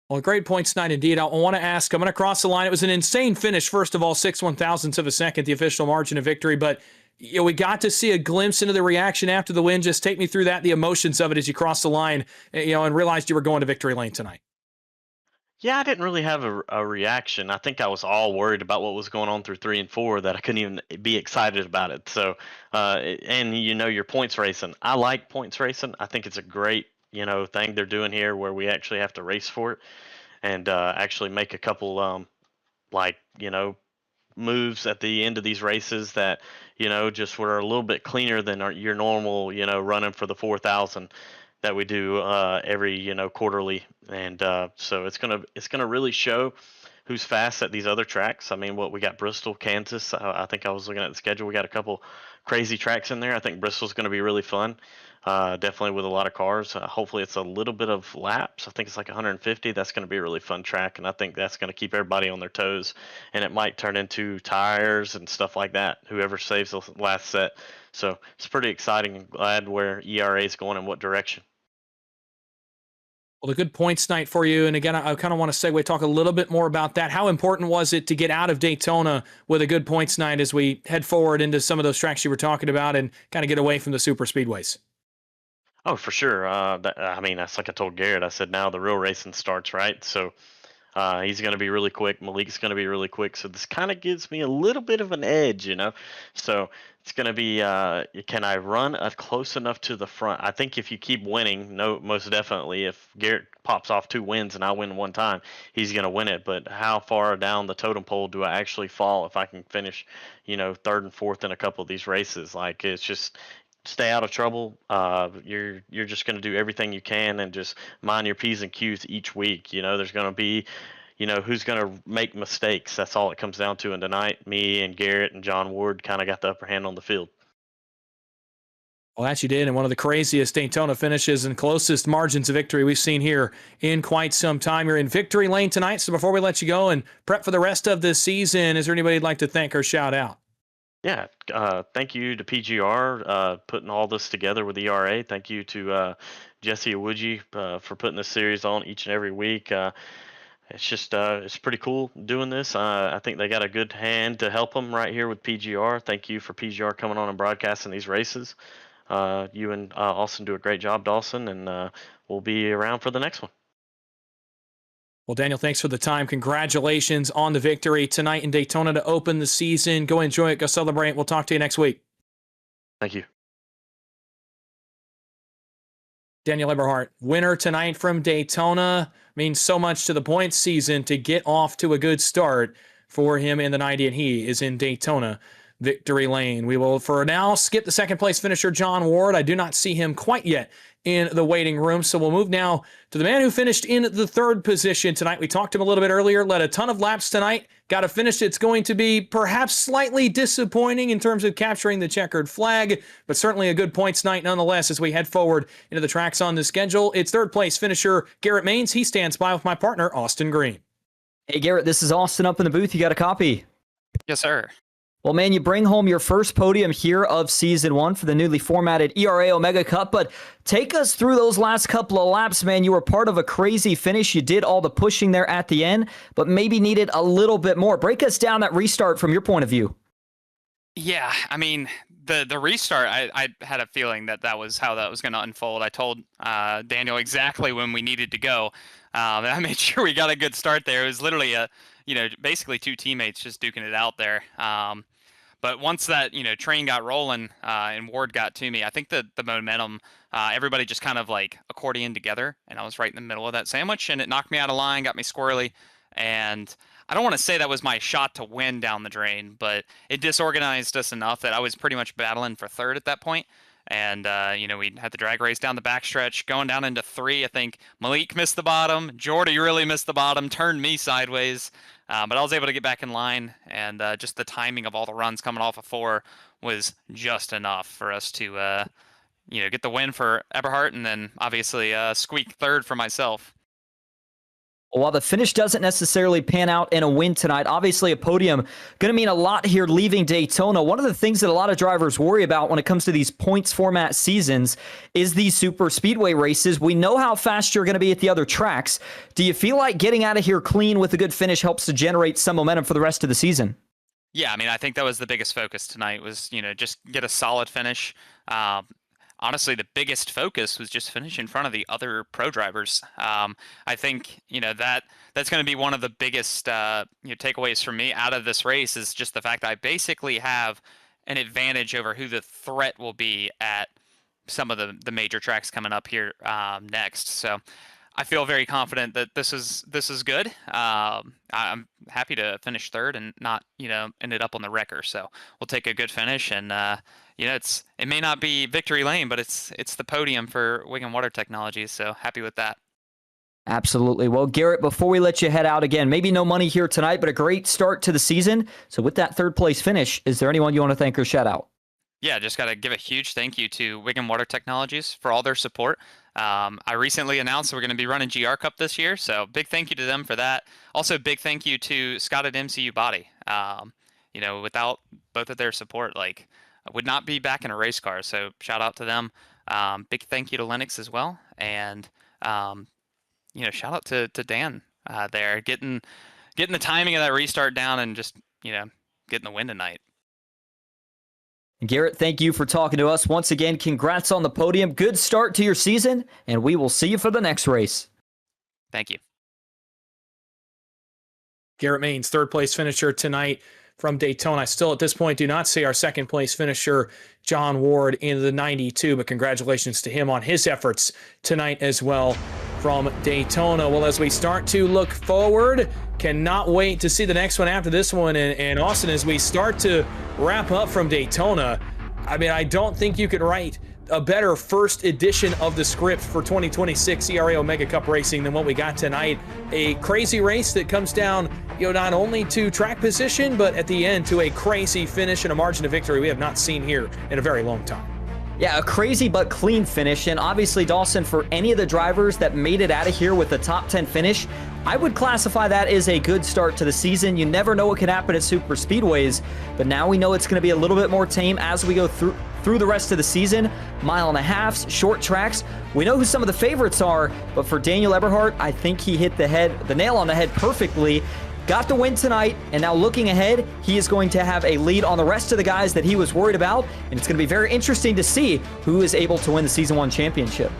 Well, a great points night indeed. I want to ask, coming across the line, it was an insane finish. First of all, 6/1000ths of a second, the official margin of victory. But we got to see a glimpse into the reaction after the win. Just take me through that, the emotions of it as you crossed the line, and realized you were going to victory lane tonight. Yeah, I didn't really have a reaction. I think I was all worried about what was going on through 3 and 4 that I couldn't even be excited about it. So, and your points racing. I like points racing. I think it's a great thing they're doing here where we actually have to race for it and actually make a couple like moves at the end of these races that just were a little bit cleaner than your normal running for the 4,000 that we do every quarterly. And so it's gonna really show who's fast at these other tracks. I mean, what we got: Bristol, Kansas. I think I was looking at the schedule. We got a couple crazy tracks in there. I think Bristol's going to be really fun. Definitely with a lot of cars. Hopefully, it's a little bit of laps. I think it's like 150. That's going to be a really fun track, and I think that's going to keep everybody on their toes. And it might turn into tires and stuff like that. Whoever saves the last set. So it's pretty exciting. And glad where ERA is going and what direction. Well, a good points night for you. And again, I kind of want to segue, talk a little bit more about that. How important was it to get out of Daytona with a good points night as we head forward into some of those tracks you were talking about and kind of get away from the super speedways? Oh, for sure. I mean, that's like I told Garrett. I said now the real racing starts, right? So he's going to be really quick. Malik's going to be really quick. So this kind of gives me a little bit of an edge. So it's going to be, can I run close enough to the front? I think if you keep winning, no, most definitely. If Garrett pops off 2 wins and I win one time, he's going to win it. But how far down the totem pole do I actually fall if I can finish, third and fourth in a couple of these races? Like it's just stay out of trouble. You're just going to do everything you can and just mind your P's and Q's each week. There's going to be, who's going to make mistakes. That's all it comes down to. And tonight, me and Garrett and John Ward kind of got the upper hand on the field. Well, that you did, and one of the craziest Daytona finishes and closest margins of victory we've seen here in quite some time. You're in victory lane tonight, so before we let you go and prep for the rest of the season, is there anybody you'd like to thank or shout out? Yeah, thank you to PGR putting all this together with ERA. Thank you to Jesse Awuji for putting this series on each and every week. It's just it's pretty cool doing this. I think they got a good hand to help them right here with PGR. Thank you for PGR coming on and broadcasting these races. You and Austin do a great job, Dawson, and we'll be around for the next one. Well, Daniel, thanks for the time. Congratulations on the victory tonight in Daytona to open the season. Go enjoy it. Go celebrate. We'll talk to you next week. Thank you. Daniel Eberhardt, winner tonight from Daytona. Means so much to the points season to get off to a good start for him in the 90, and he is in Daytona victory lane. We will, for now, skip the second place finisher, John Ward. I do not see him quite yet in the waiting room, so we'll move now to the man who finished in the third position tonight. We talked to him a little bit earlier, led a ton of laps tonight, got a finish that's going to be perhaps slightly disappointing in terms of capturing the checkered flag, but certainly a good points night nonetheless as we head forward into the tracks on the schedule. It's third place finisher Garrett Maines. He stands by with my partner, Austin Green. Hey, Garrett, this is Austin up in the booth. You got a copy? Yes, sir. Well, man, you bring home your first podium here of Season 1 for the newly formatted ERA Omega Cup, but take us through those last couple of laps, man. You were part of a crazy finish. You did all the pushing there at the end, but maybe needed a little bit more. Break us down that restart from your point of view. Yeah, I mean, the restart, I had a feeling that was how that was going to unfold. I told Daniel exactly when we needed to go. And I made sure we got a good start there. It was literally basically two teammates just duking it out there. But once that, train got rolling and Ward got to me, I think the momentum, everybody just kind of like accordion together, and I was right in the middle of that sandwich, and it knocked me out of line, got me squirrely, and I don't want to say that was my shot to win down the drain, but it disorganized us enough that I was pretty much battling for third at that point. And, we had the drag race down the backstretch, going down into 3. I think Malik missed the bottom. Jordy really missed the bottom, turned me sideways. But I was able to get back in line, and just the timing of all the runs coming off of 4 was just enough for us to, get the win for Eberhardt, and then obviously squeak third for myself. While the finish doesn't necessarily pan out in a win tonight, obviously a podium going to mean a lot here leaving Daytona. One of the things that a lot of drivers worry about when it comes to these points format seasons is these super speedway races. We know how fast you're going to be at the other tracks. Do you feel like getting out of here clean with a good finish helps to generate some momentum for the rest of the season? Yeah, I mean, I think that was the biggest focus tonight was, just get a solid finish. Honestly, the biggest focus was just finish in front of the other pro drivers. I think, that's going to be one of the biggest takeaways for me out of this race is just the fact that I basically have an advantage over who the threat will be at some of the major tracks coming up here next. So I feel very confident that this is good. I'm happy to finish third and not, ended up on the wrecker. So we'll take a good finish and, it may not be victory lane, but it's the podium for Wigan Water Technologies. So happy with that. Absolutely. Well, Garrett, before we let you head out again, maybe no money here tonight, but a great start to the season. So with that third place finish, is there anyone you want to thank or shout out? Yeah, just got to give a huge thank you to Wigan Water Technologies for all their support. I recently announced we're going to be running GR Cup this year, so big thank you to them for that. Also, big thank you to Scott at MCU Body. Without both of their support, I would not be back in a race car, so shout out to them. Big thank you to Lennox as well, and shout out to Dan there, getting the timing of that restart down and just, getting the win tonight. Garrett, thank you for talking to us. Once again, congrats on the podium. Good start to your season, and we will see you for the next race. Thank you. Garrett Maines, third place finisher tonight from Daytona. I still, at this point, do not see our second place finisher, John Ward, in the 92, but congratulations to him on his efforts tonight as well from Daytona. Well, as we start to look forward, cannot wait to see the next one after this one. And Austin, as we start to wrap up from Daytona, I mean, I don't think you could write a better first edition of the script for 2026 ERA Omega Cup racing than what we got tonight. A crazy race that comes down, not only to track position, but at the end to a crazy finish and a margin of victory we have not seen here in a very long time. Yeah, a crazy but clean finish. And obviously, Dawson, for any of the drivers that made it out of here with a top 10 finish, I would classify that as a good start to the season. You never know what can happen at super speedways, but now we know it's going to be a little bit more tame as we go through the rest of the season. Mile and a halves, short tracks. We know who some of the favorites are, but for Daniel Eberhardt, I think he hit the nail on the head perfectly. Got the win tonight, and now looking ahead, he is going to have a lead on the rest of the guys that he was worried about, and it's going to be very interesting to see who is able to win the Season 1 championship.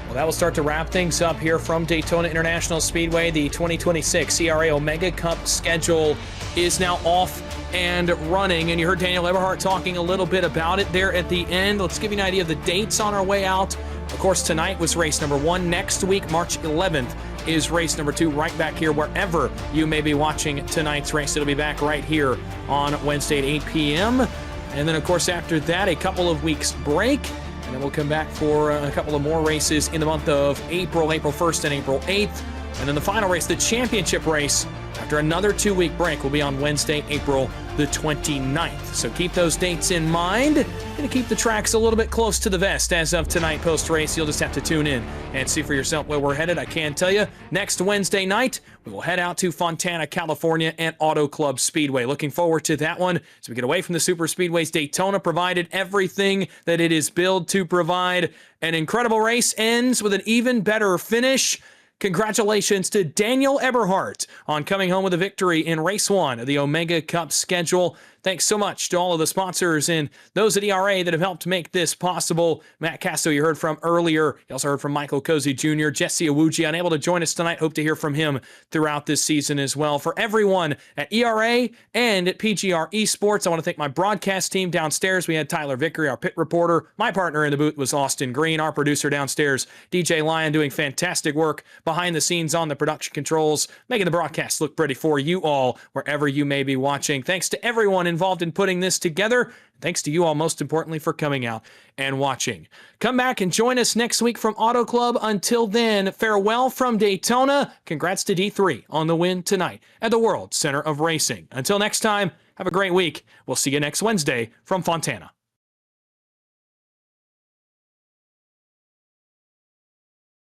Well, that will start to wrap things up here from Daytona International Speedway. The 2026 ERA Omega Cup schedule is now off and running, and you heard Daniel Eberhardt talking a little bit about it there at the end. Let's give you an idea of the dates on our way out. Of course, tonight was race number 1. Next week, March 11th, is race number 2 right back here wherever you may be watching tonight's race. It'll be back right here on Wednesday at 8 p.m. And then, of course, after that, a couple of weeks break. And then we'll come back for a couple of more races in the month of April 1st and April 8th. And then the final race, the championship race, after another 2-week break, will be on Wednesday, April the 29th. So keep those dates in mind. Going to keep the tracks a little bit close to the vest as of tonight post-race. You'll just have to tune in and see for yourself where we're headed. I can tell you, next Wednesday night, we will head out to Fontana, California at Auto Club Speedway. Looking forward to that one as we get away from the super speedways. Daytona provided everything that it is billed to provide. An incredible race ends with an even better finish. Congratulations to Daniel Eberhardt on coming home with a victory in race 1 of the Omega Cup schedule. Thanks so much to all of the sponsors and those at ERA that have helped make this possible. Matt Casto, you heard from earlier. You also heard from Michael Cozy Jr., Jesse Awuji, unable to join us tonight. Hope to hear from him throughout this season as well. For everyone at ERA and at PGR eSports, I want to thank my broadcast team downstairs. We had Tyler Vickery, our pit reporter. My partner in the booth was Austin Green, our producer downstairs, DJ Lyon, doing fantastic work behind the scenes on the production controls, making the broadcast look pretty for you all, wherever you may be watching. Thanks to everyone involved in putting this together. Thanks to you all, most importantly, for coming out and watching. Come back and join us next week from Auto Club. Until then, farewell from Daytona. Congrats to D3 on the win tonight at the World Center of Racing. Until next time, have a great week. We'll see you next Wednesday from Fontana.